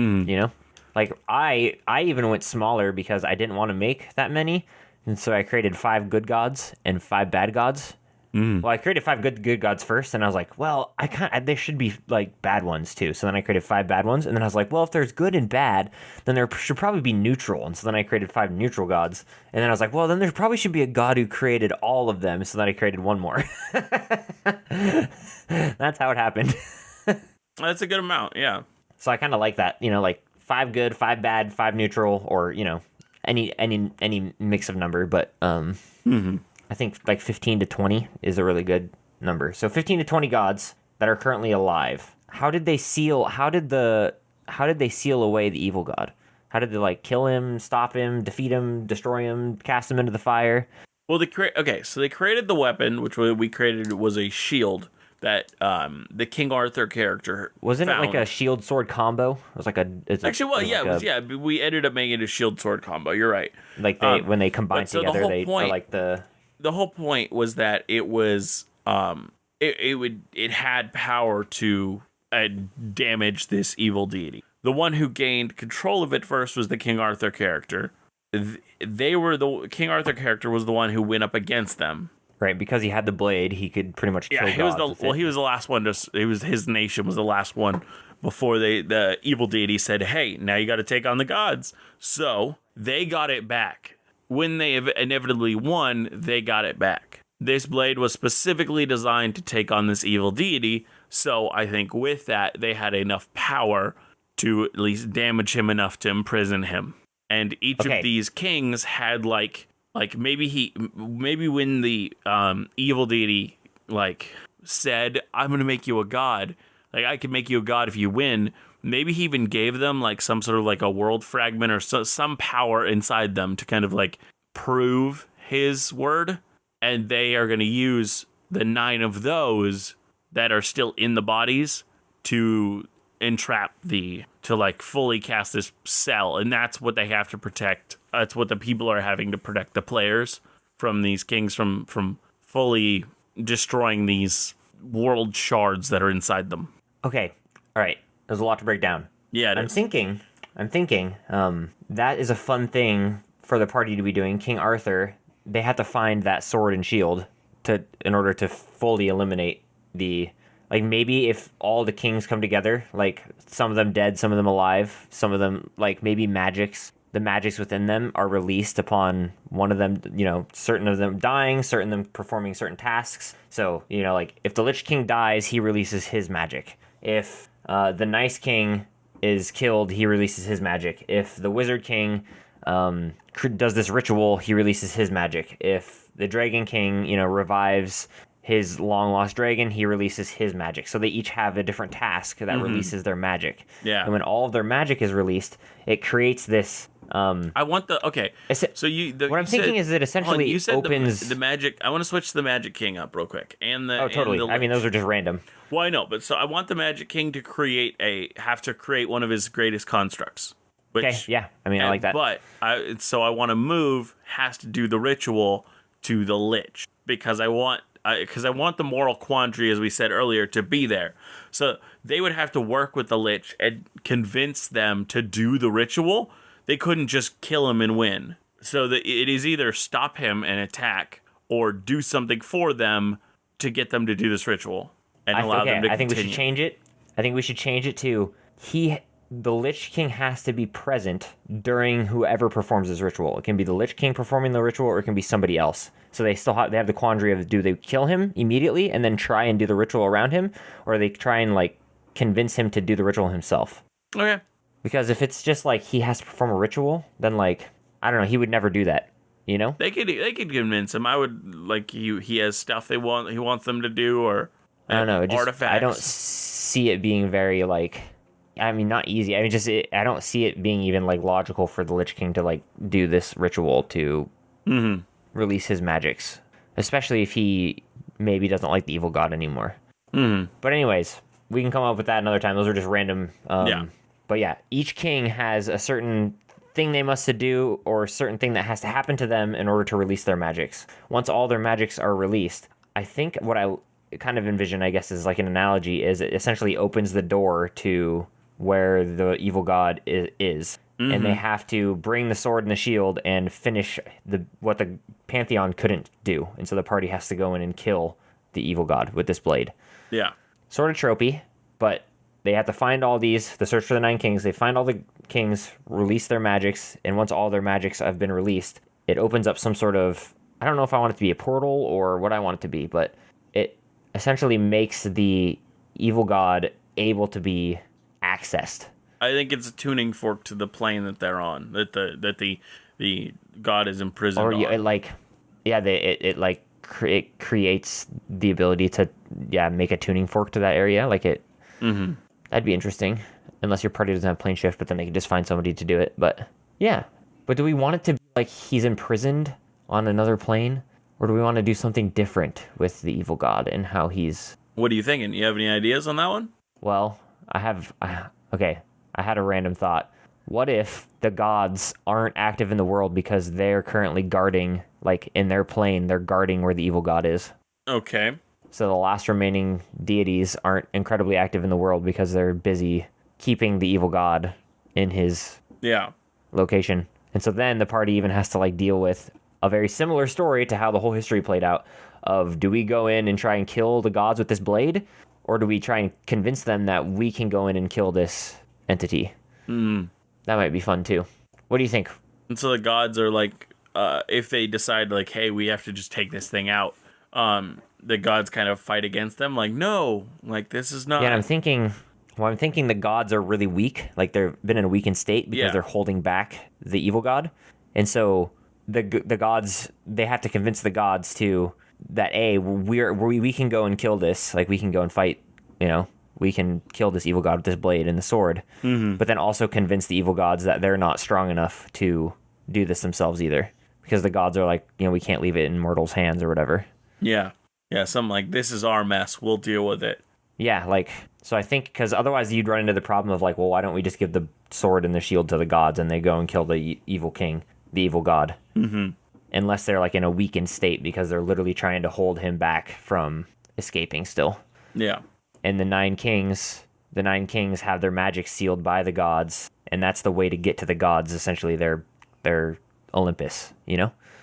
Like, I even went smaller because I didn't want to make that many, and so I created 5 good gods and 5 bad gods. Well, I created 5 good gods first, and I was like, well, there should be, like, bad ones, too. So then I created 5 bad ones, and then I was like, well, if there's good and bad, then there should probably be neutral. And so then I created 5 neutral gods, and then I was like, well, then there probably should be a god who created all of them, so then I created 1 more. That's how it happened. That's a good amount, yeah. So I kind of like that, like 5 good, 5 bad, 5 neutral, or, any mix of number, but, I think like 15 to 20 is a really good number. So 15 to 20 gods that are currently alive. How did they seal away the evil god? How did they kill him, stop him, defeat him, destroy him, cast him into the fire? Well, they created the weapon, which we created was a shield that the King Arthur character wasn't found. It like a shield sword combo? It was we ended up making it a shield sword combo. You're right. Like when they combine together, the whole point was that it was it had power to damage this evil deity. The one who gained control of it first was the King Arthur character. King Arthur character was the one who went up against them. Right, because he had the blade, he could pretty much kill gods. He was the last one. His nation was the last one before the evil deity said, "Hey, now you got to take on the gods." So they got it back. When they inevitably won, they got it back. This blade was specifically designed to take on this evil deity. So I think with that, they had enough power to at least damage him enough to imprison him. And each of these kings had maybe when the evil deity said, "I'm gonna make you a god," I can make you a god if you win. Maybe he even gave them some sort of a world fragment or some power inside them to kind of prove his word, and they are going to use the 9 of those that are still in the bodies to entrap to fully cast this spell, and that's what they have to protect. That's what the people are having to protect the players from these kings from fully destroying these world shards that are inside them. Okay, all right. There's a lot to break down. Yeah, I'm thinking. That is a fun thing for the party to be doing. King Arthur, they have to find that sword and shield in order to fully eliminate the. Maybe if all the kings come together, some of them dead, some of them alive, some of them, maybe the magics within them are released upon one of them, certain of them dying, certain of them performing certain tasks. So, if the Lich King dies, he releases his magic. If the Nice King is killed, he releases his magic. If the Wizard King does this ritual, he releases his magic. If the Dragon King, revives his long-lost dragon, he releases his magic. So they each have a different task that releases their magic. Yeah. And when all of their magic is released, it creates this... I want the... Okay. So what I'm thinking is it essentially opens... The magic... I want to switch the Magic King up real quick. Oh, totally. Those are just random. Well, I know, but so I want the Magic King to create one of his greatest constructs. Okay, yeah. I like that. But I want to move, has to do the ritual to the Lich. Because I want the moral quandary, as we said earlier, to be there. So they would have to work with the Lich and convince them to do the ritual. They couldn't just kill him and win. So it is either stop him and attack or do something for them to get them to do this ritual and allow them to continue. I think we should change it. I think we should change it to the Lich King has to be present during whoever performs this ritual. It can be the Lich King performing the ritual, or it can be somebody else. So they have the quandary of, do they kill him immediately and then try and do the ritual around him, or they try and convince him to do the ritual himself? Okay. Because if it's just he has to perform a ritual, then I don't know, he would never do that. They could convince him. I would he has stuff he wants them to do, or I don't know, artifacts. I don't see it being very not easy. I don't see it being even logical for the Lich King to do this ritual to release his magics, especially if he maybe doesn't like the evil god anymore. But anyways, we can come up with that another time. Those are just random But yeah, each king has a certain thing they must do or a certain thing that has to happen to them in order to release their magics. Once all their magics are released, I think what I kind of envision, I guess, is like an analogy, is it essentially opens the door to where the evil god is. Mm-hmm. And they have to bring the sword and the shield and finish what the Pantheon couldn't do. And so the party has to go in and kill the evil god with this blade. Yeah. Sort of tropey, but they have to find all these, the search for the 9 kings. They find all the kings, release their magics, and once all their magics have been released, it opens up some sort of, I don't know if I want it to be a portal or what I want it to be, but it essentially makes the evil god able to be accessed. I think it's a tuning fork to the plane that they're on, that the god is imprisoned on. It creates the ability to make a tuning fork to that area. Like it, that'd be interesting. Unless your party doesn't have plane shift, but then they can just find somebody to do it. But yeah, but do we want it to be like he's imprisoned on another plane, or do we want to do something different with the evil god and how he's? What are you thinking? You have any ideas on that one? Well, I had a random thought. What if the gods aren't active in the world because they're currently guarding, like in their plane, they're guarding where the evil god is? Okay. So the last remaining deities aren't incredibly active in the world because they're busy keeping the evil god in his location. And so then the party even has to like deal with a very similar story to how the whole history played out of, do we go in and try and kill the gods with this blade? Or do we try and convince them that we can go in and kill this entity? That might be fun too. What do you think? And so the gods are like, if they decide like, hey, we have to just take this thing out, the gods kind of fight against them. Like, no, like this is not. Yeah, and I'm thinking the gods are really weak. Like they've been in a weakened state because they're holding back the evil god. And so the gods, they have to convince the gods that we can go and kill this. Like we can go and fight, we can kill this evil god with this blade and the sword, but then also convince the evil gods that they're not strong enough to do this themselves either, because the gods are like, we can't leave it in mortals' hands or whatever. Yeah, something like, this is our mess, we'll deal with it. Yeah, like, so I think, because otherwise you'd run into the problem of like, well, why don't we just give the sword and the shield to the gods and they go and kill the evil king, the evil god? Unless they're like in a weakened state because they're literally trying to hold him back from escaping still. Yeah. And the 9 kings have their magic sealed by the gods, and that's the way to get to the gods, essentially their Olympus,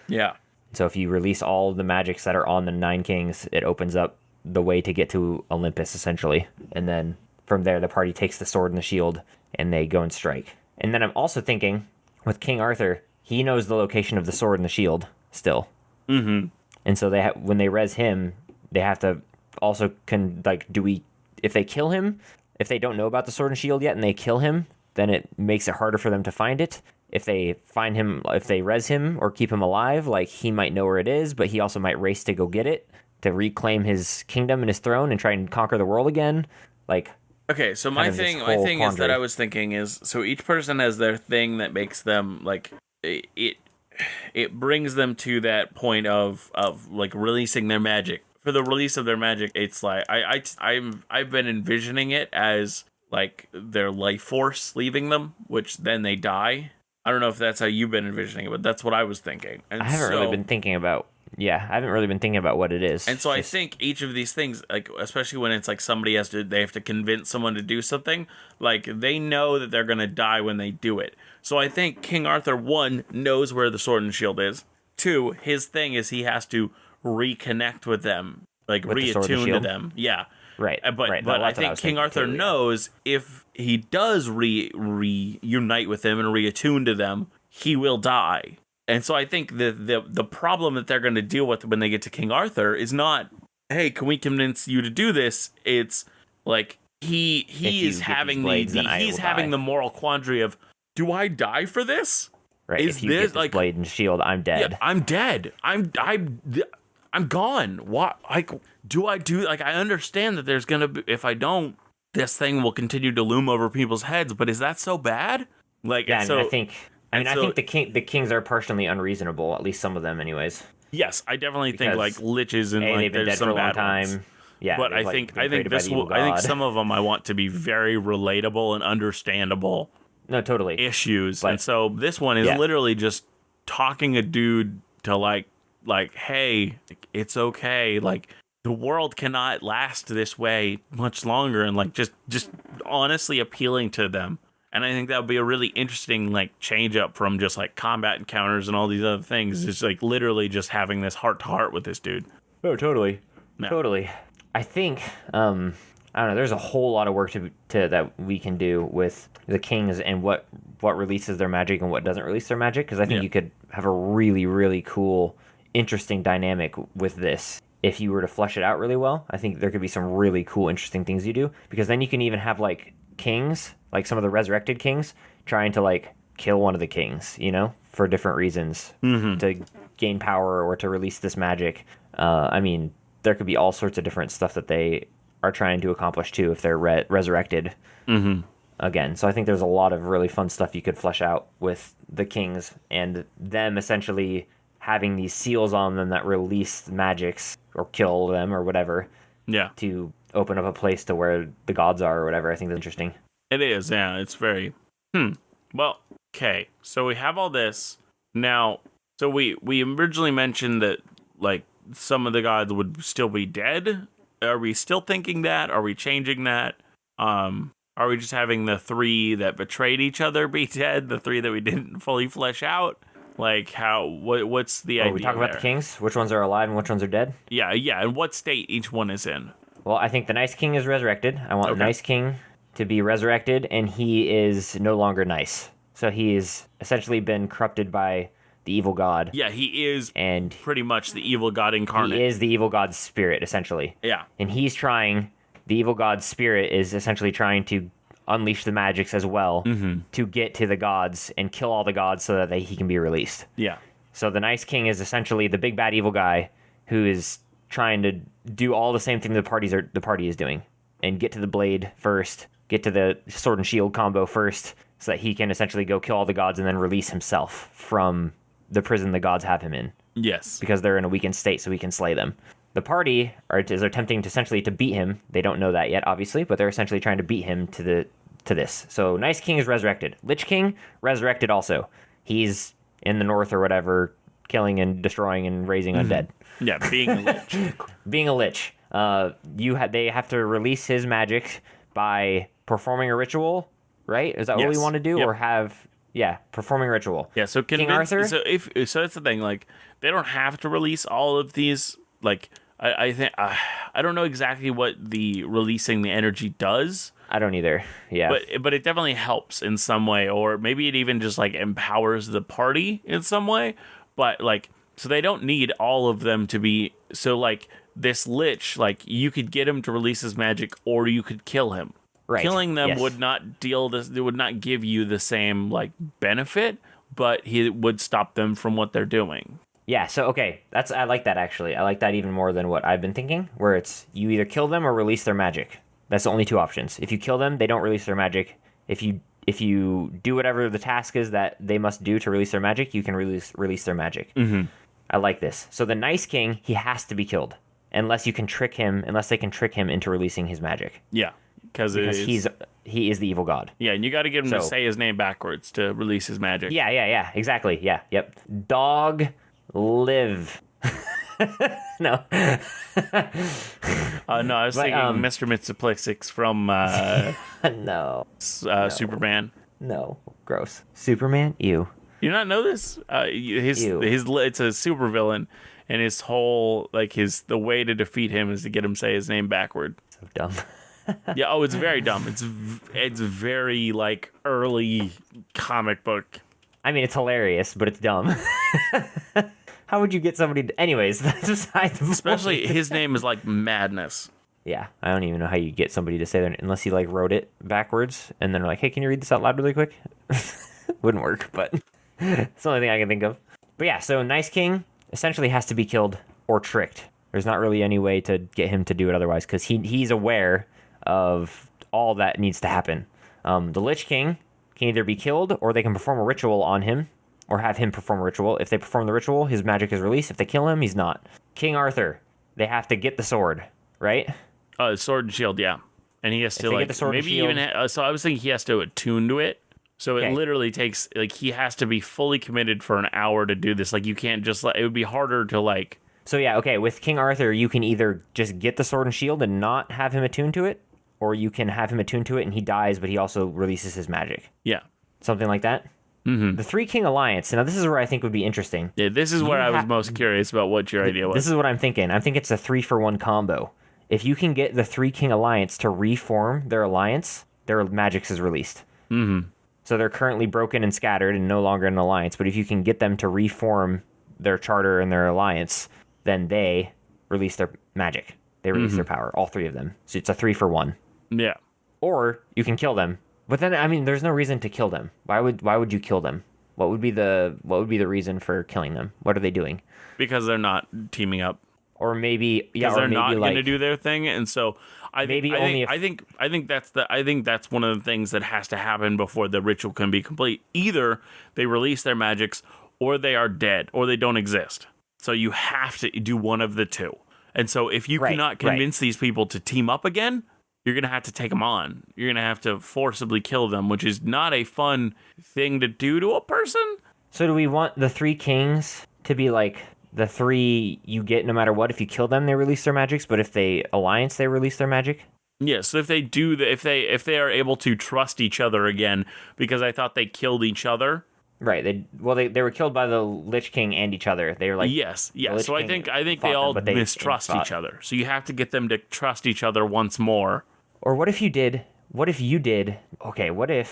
Yeah. So if you release all the magics that are on the 9 kings, it opens up the way to get to Olympus, essentially. And then from there, the party takes the sword and the shield, and they go and strike. And then I'm also thinking, with King Arthur, he knows the location of the sword and the shield still. And so when they res him, they have to also if they kill him, if they don't know about the sword and shield yet and they kill him, then it makes it harder for them to find it. If they find him, if they res him or keep him alive, like he might know where it is, but he also might race to go get it to reclaim his kingdom and his throne and try and conquer the world again. Like, okay, so my thing is that I was thinking is, so each person has their thing that makes them like it brings them to that point of like releasing their magic. For the release of their magic, it's like I've been envisioning it as like their life force leaving them, which then they die. I don't know if that's how you've been envisioning it, but that's what I was thinking. And I haven't really been thinking about what it is. And so I think each of these things, like especially when it's like they have to convince someone to do something, like they know that they're gonna die when they do it. So I think King Arthur, 1, knows where the sword and shield is. 2, his thing is he has to reconnect with them, like reattune to them. Yeah. Right. But I think King Arthur knows if he does reunite with them and reattune to them, he will die. And so I think the problem that they're going to deal with when they get to King Arthur is not, hey, can we convince you to do this? It's like he is having the moral quandary of, do I die for this? Right. If you get this blade and shield, I'm dead. Yeah, I'm dead. I'm gone. What? Like, do I do? Like, I understand that there's gonna be, if I don't, this thing will continue to loom over people's heads. But is that so bad? Like, yeah. I think the kings are partially unreasonable. At least some of them, anyways. Yes, I definitely think like liches and they've been there's dead for some a long bad time. ones. Yeah, but I think some of them I want to be very relatable and understandable. No, totally. Issues, and so this one is literally just talking a dude to like, hey, it's okay. Like, the world cannot last this way much longer, and like just honestly appealing to them. And I think that would be a really interesting like change up from just like combat encounters and all these other things. It's like literally just having this heart to heart with this dude. Oh, totally. Yeah. Totally. I think I don't know, there's a whole lot of work to that we can do with the kings and what releases their magic and what doesn't release their magic, because I think you could have a really, really cool, interesting dynamic with this. If you were to flesh it out really well, I think there could be some really cool, interesting things you do, because then you can even have like kings, like some of the resurrected kings, trying to like kill one of the kings, you know, for different reasons, to gain power or to release this magic. I mean, there could be all sorts of different stuff that they are trying to accomplish too if they're resurrected again. So I think there's a lot of really fun stuff you could flesh out with the kings and them essentially having these seals on them that release magics or kill them or whatever. Yeah. To open up a place to where the gods are or whatever. I think that's interesting. It is, yeah. It's very... Well, okay. So we have all this. Now, so we originally mentioned that, like, some of the gods would still be dead. Are we still thinking that? Are we changing that? Are we just having the 3 that betrayed each other be dead? The 3 that we didn't fully flesh out? Like, what's the idea? We talk about the kings? Which ones are alive and which ones are dead? Yeah, and what state each one is in. Well, I think the nice king is resurrected. I want the nice king to be resurrected, and he is no longer nice. So he's essentially been corrupted by the evil god. Yeah, he is pretty much the evil god incarnate. He is the evil god's spirit, essentially. Yeah. And the evil god's spirit is essentially trying to unleash the magics as well to get to the gods and kill all the gods so that he can be released. Yeah. So the nice king is essentially the big bad evil guy who is trying to do all the same thing the party is doing, and get to the blade first, get to the sword and shield combo first, so that he can essentially go kill all the gods and then release himself from the prison the gods have him in. Yes. Because they're in a weakened state, so he can slay them. The party is attempting to essentially to beat him. They don't know that yet, obviously, but they're essentially trying to beat him to this. So Nice King is resurrected. Lich King, resurrected also. He's in the north or whatever, killing and destroying and raising undead. Yeah, being a lich. Being a lich. They have to release his magic by performing a ritual, right? Is that what we want to do? Yep. Or have... Yeah, performing a ritual. Yeah, so King Arthur? So that's the thing, like, they don't have to release all of these, like... I think I don't know exactly what the releasing the energy does. I don't either. Yeah, but it definitely helps in some way, or maybe it even just like empowers the party in some way. But like, so they don't need all of them to be. So like this lich, like you could get him to release his magic, or you could kill him. Right. Killing them would not It would not give you the same like benefit, but he would stop them from what they're doing. Yeah, so, okay, I like that, actually. I like that even more than what I've been thinking, where it's you either kill them or release their magic. That's the only 2 options. If you kill them, they don't release their magic. If you do whatever the task is that they must do to release their magic, you can release their magic. I like this. So the Nice King, he has to be killed, unless they can trick him into releasing his magic. Yeah, because he is the evil god. Yeah, and you got to get him to say his name backwards to release his magic. Yeah, exactly. Yeah, yep. Dog... Live. No. No, I was thinking Mr. Mitsuplex from no. Superman. No, gross. Superman? Ew. You not know this? His it's a supervillain, and his whole the way to defeat him is to get him to say his name backward. So dumb. Yeah, it's very dumb. It's very like early comic book. I mean, it's hilarious, but it's dumb. How would you get somebody to... Anyways, that's beside the point. Especially his name is like Madness. Yeah, I don't even know how you get somebody to say that unless he like wrote it backwards and then like, hey, can you read this out loud really quick? Wouldn't work, but it's the only thing I can think of. But yeah, so Nice King essentially has to be killed or tricked. There's not really any way to get him to do it otherwise, because he's aware of all that needs to happen. The Lich King can either be killed or they can perform a ritual on him, or have him perform a ritual. If they perform the ritual, his magic is released. If they kill him, he's not. King Arthur, they have to get the sword. right? Sword and shield, yeah. And he has to get the sword and maybe shield, even so I was thinking he has to attune to it. So it literally takes he has to be fully committed for an hour to do this. Like you can't just it would be harder to like. So yeah, okay, with King Arthur, you can either just get the sword and shield and not have him attuned to it, or you can have him attuned to it and he dies, but he also releases his magic. Yeah. Something like that. Mm-hmm. The Three King Alliance. Now, this is where I think would be interesting. Yeah, this is where I was most curious about what your idea was. This is what I'm thinking. I think it's a 3-for-1 combo. If you can get the Three King Alliance to reform their alliance, their magic is released. Mm-hmm. So they're currently broken and scattered and no longer an alliance. But if you can get them to reform their charter and their alliance, then they release their magic. They release their power, all three of them. So it's a 3-for-1. Yeah. Or you can kill them. But then, I mean, there's no reason to kill them. Why would you kill them? What would be the reason for killing them? What are they doing? Because they're not teaming up. Or maybe they're not going to do their thing, and so I think that's one of the things that has to happen before the ritual can be complete. Either they release their magics, or they are dead, or they don't exist. So you have to do one of the two. And so if you cannot convince these people to team up again, you're going to have to take them on. You're going to have to forcibly kill them, which is not a fun thing to do to a person. So do we want the Three Kings to be like the three you get no matter what? If you kill them, they release their magics, but if they alliance, they release their magic? Yeah, so if they do, if they are able to trust each other again, because I thought they killed each other. Right. They were killed by the Lich King and each other. They were like yes. So I think they all mistrust each other. So you have to get them to trust each other once more. Or what if you did? What if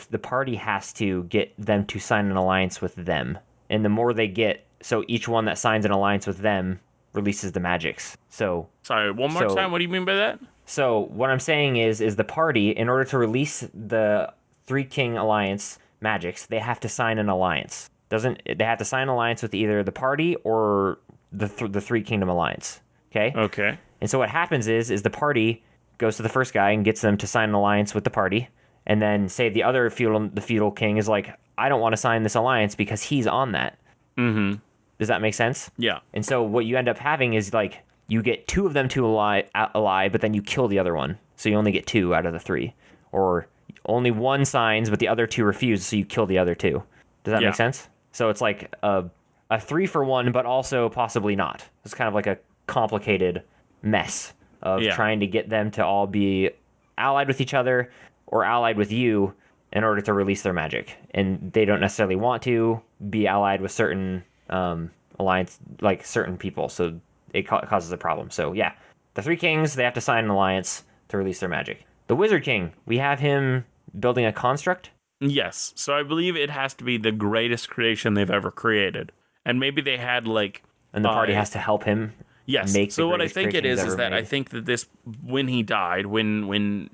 the party has to get them to sign an alliance with them, and the more they get, so each one that signs an alliance with them releases the magics. So sorry, one more time. What do you mean by that? So what I'm saying is the party, in order to release the Three King Alliance magics, they have to sign an alliance. They have to sign an alliance with either the party or the Three Kingdom Alliance. Okay. Okay. And so what happens is the party goes to the first guy and gets them to sign an alliance with the party, and then say the feudal king is like, I don't want to sign this alliance because he's on that. Mm-hmm. Does that make sense? Yeah. And so what you end up having is like you get two of them to ally, but then you kill the other one, so you only get two out of the three, or only one signs but the other two refuse, so you kill the other two. Does that make sense? So it's like a 3-for-1, but also possibly not. It's kind of like a complicated mess of trying to get them to all be allied with each other or allied with you in order to release their magic. And they don't necessarily want to be allied with certain alliance, like certain people. So it causes a problem. So yeah, the Three Kings, they have to sign an alliance to release their magic. The Wizard King, we have him building a construct. Yes. So I believe it has to be the greatest creation they've ever created. And maybe they had and the party has to help him. Yes. So what I think it is that I think that this, when he died, when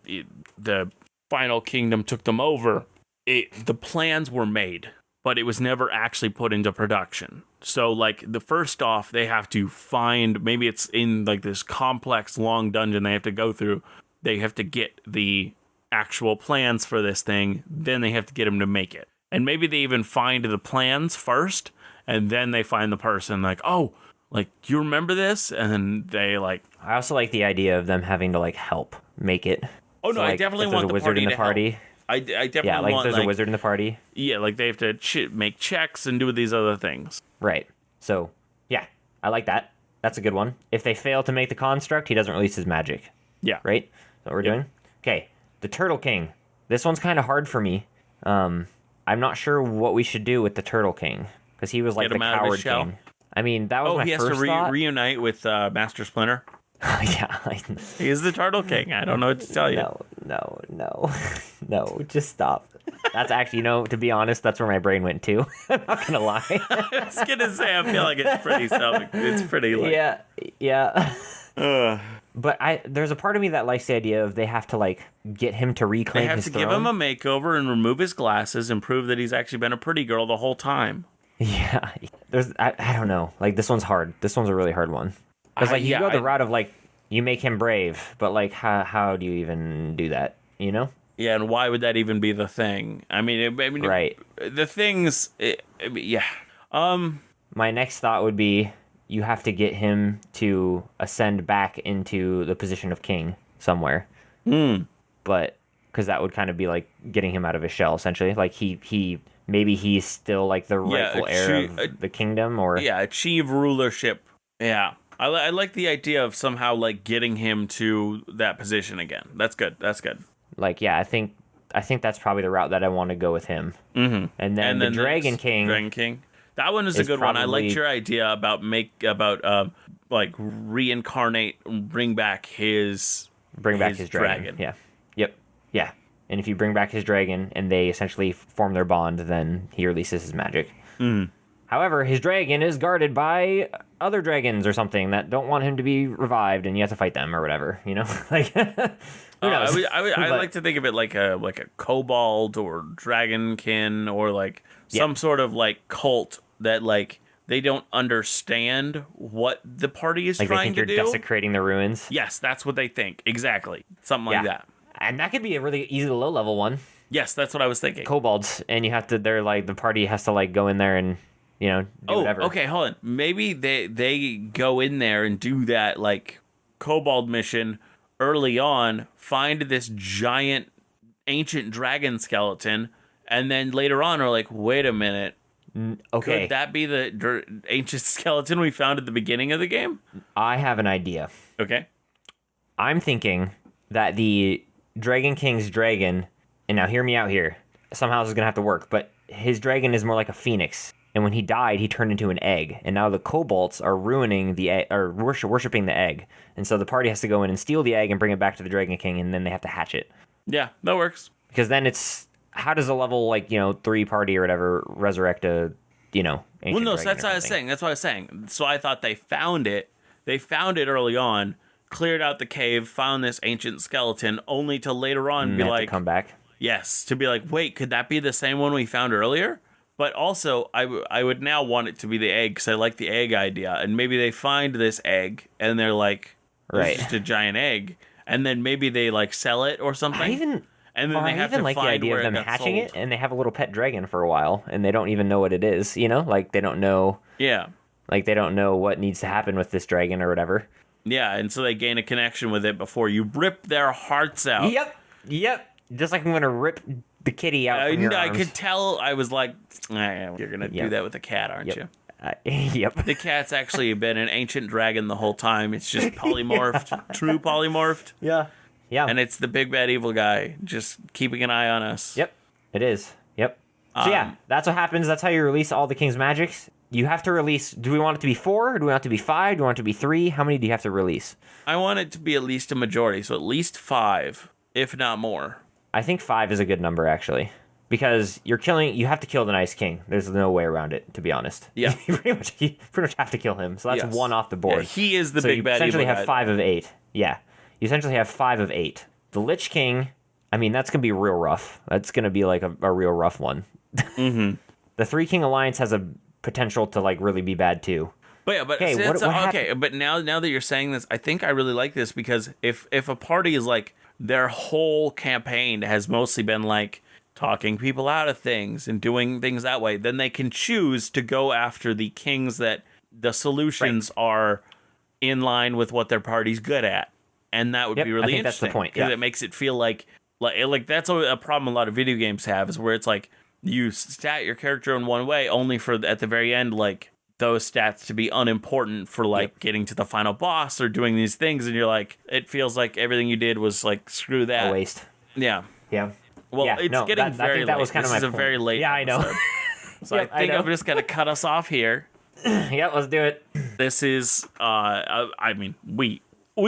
the final kingdom took them over, the plans were made, but it was never actually put into production. So the first off, they have to find, maybe it's in this complex long dungeon they have to go through. They have to get the actual plans for this thing. Then they have to get him to make it. And maybe they even find the plans first, and then they find the person do you remember this? And then they I also like the idea of them having to help make it. Oh no, I definitely want the wizard in the party. Help. I definitely want if there's a wizard in the party. Yeah, they have to make checks and do these other things. Right. So yeah, I like that. That's a good one. If they fail to make the construct, he doesn't release his magic. Yeah. Right. That's what we're doing. Okay. The Turtle King. This one's kind of hard for me. I'm not sure what we should do with the Turtle King because he was the coward king. I mean, that was my first thought. Oh, he has to reunite with Master Splinter. Yeah. He is the Turtle King. I don't know what to tell you. No, just stop. That's actually, to be honest, that's where my brain went to. I'm not going to lie. I was going to say, I feel like it's pretty it's pretty Yeah. But there's a part of me that likes the idea of they have to get him to reclaim his throne. They have to give him a makeover and remove his glasses and prove that he's actually been a pretty girl the whole time. Yeah. I don't know. This one's hard. This one's a really hard one. Because you go the route of you make him brave, but how do you even do that? Yeah, and why would that even be the thing? I mean right. The things, yeah. My next thought would be you have to get him to ascend back into the position of king somewhere. But because that would kind of be like getting him out of his shell, essentially. Like maybe he's still like the rightful heir of the kingdom, or achieve rulership. Yeah, I like the idea of somehow like getting him to that position again. That's good. Like, yeah, I think that's probably the route that I want to go with him. Mm-hmm. And then the Dragon King. That one is a good one. I liked your idea about like reincarnate, bring back his dragon. Yeah. Yep. Yeah. And if you bring back his dragon and they essentially form their bond, then he releases his magic. However, his dragon is guarded by other dragons or something that don't want him to be revived, and you have to fight them or whatever. You know, like who knows? I like to think of it like a kobold or dragonkin or like some sort of like cult that like they don't understand what the party is trying to do. Like they think you're desecrating the ruins. Yes, that's what they think. Exactly. Something like that. And that could be a really easy low level one. Yes, that's what I was thinking. Kobolds, and they're like, the party has to like go in there and, you know, do whatever. Okay, hold on. Maybe they go in there and do that like kobold mission early on, find this giant ancient dragon skeleton, and then later on are like, wait a minute. Okay. Could that be the ancient skeleton we found at the beginning of the game? I have an idea. Okay. I'm thinking that the Dragon King's dragon, and now hear me out here, somehow this is going to have to work, but his dragon is more like a phoenix. And when he died, he turned into an egg. And now the kobolds are ruining the egg, or worshipping the egg. And so the party has to go in and steal the egg and bring it back to the Dragon King, and then they have to hatch it. Yeah, that works. Because then it's, how does a level 3 party or whatever resurrect a, ancient so dragon that's what I was saying. That's what I was saying. So I thought they found it. They found it early on, cleared out the cave, found this ancient skeleton, only to later on be like, to come back. Yes, to be like, wait, could that be the same one we found earlier? But also, I would now want it to be the egg, because I like the egg idea. And maybe they find this egg, and they're like, it's just a giant egg. And then maybe they, like, sell it or something. I even like the idea of them hatching it, and they have a little pet dragon for a while, and they don't even know what it is, Like, they don't know... Yeah. Like, they don't know what needs to happen with this dragon or whatever. Yeah, and so they gain a connection with it before you rip their hearts out. Yep. Just like I'm going to rip the kitty out from your arms. I could tell. I was like, you're going to do that with the cat, aren't you? Yep. The cat's actually been an ancient dragon the whole time. It's just polymorphed, true polymorphed. Yeah. And it's the big bad evil guy just keeping an eye on us. Yep, it is. Yep. So that's what happens. That's how you release all the King's Magics. You have to release, do we want it to be 4? Or do we want it to be 5? Do we want it to be 3? How many do you have to release? I want it to be at least a majority, so at least 5, if not more. I think 5 is a good number, actually. Because you have to kill the Nice King. There's no way around it, to be honest. Yeah. you pretty much have to kill him. So that's 1 off the board. Yeah, he is the big bad evil guy. You essentially have 5 of 8. Yeah. You essentially have 5 of 8. The Lich King, I mean, that's going to be real rough. That's going to be like a real rough one. Mm-hmm. The 3 King Alliance has a potential to like really be bad too. But But now that you're saying this, I think I really like this, because if a party is like, their whole campaign has mostly been like talking people out of things and doing things that way, then they can choose to go after the kings that the solutions are in line with what their party's good at. And that would be really interesting. That's the point. Because it makes it feel like that's a problem a lot of video games have, is where it's like you stat your character in one way, only for at the very end, like those stats to be unimportant for like getting to the final boss or doing these things, and you're like, it feels like everything you did was like, screw that, a waste. Yeah. Well, it's getting very late. That was kind of my point. This is a very late. Yeah, I know. So I think I'm just gonna cut us off here. Yeah, let's do it. This is, I mean, we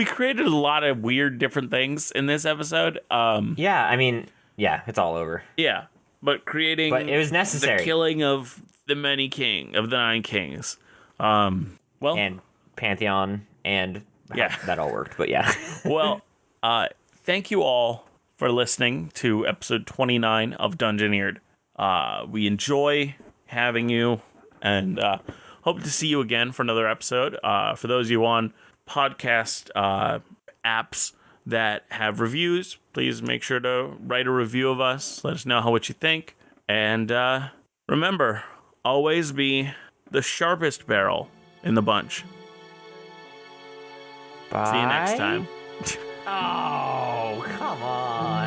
created a lot of weird different things in this episode. It's all over. Yeah, but it was necessary. The killing of the 9 kings. And Pantheon, and that all worked. But yeah. Well, thank you all for listening to episode 29 of Dungeoneered. We enjoy having you, and hope to see you again for another episode. For those of you on podcast apps that have reviews, please make sure to write a review of us. Let us know what you think. And remember, always be the sharpest barrel in the bunch. Bye. See you next time. Oh, come on.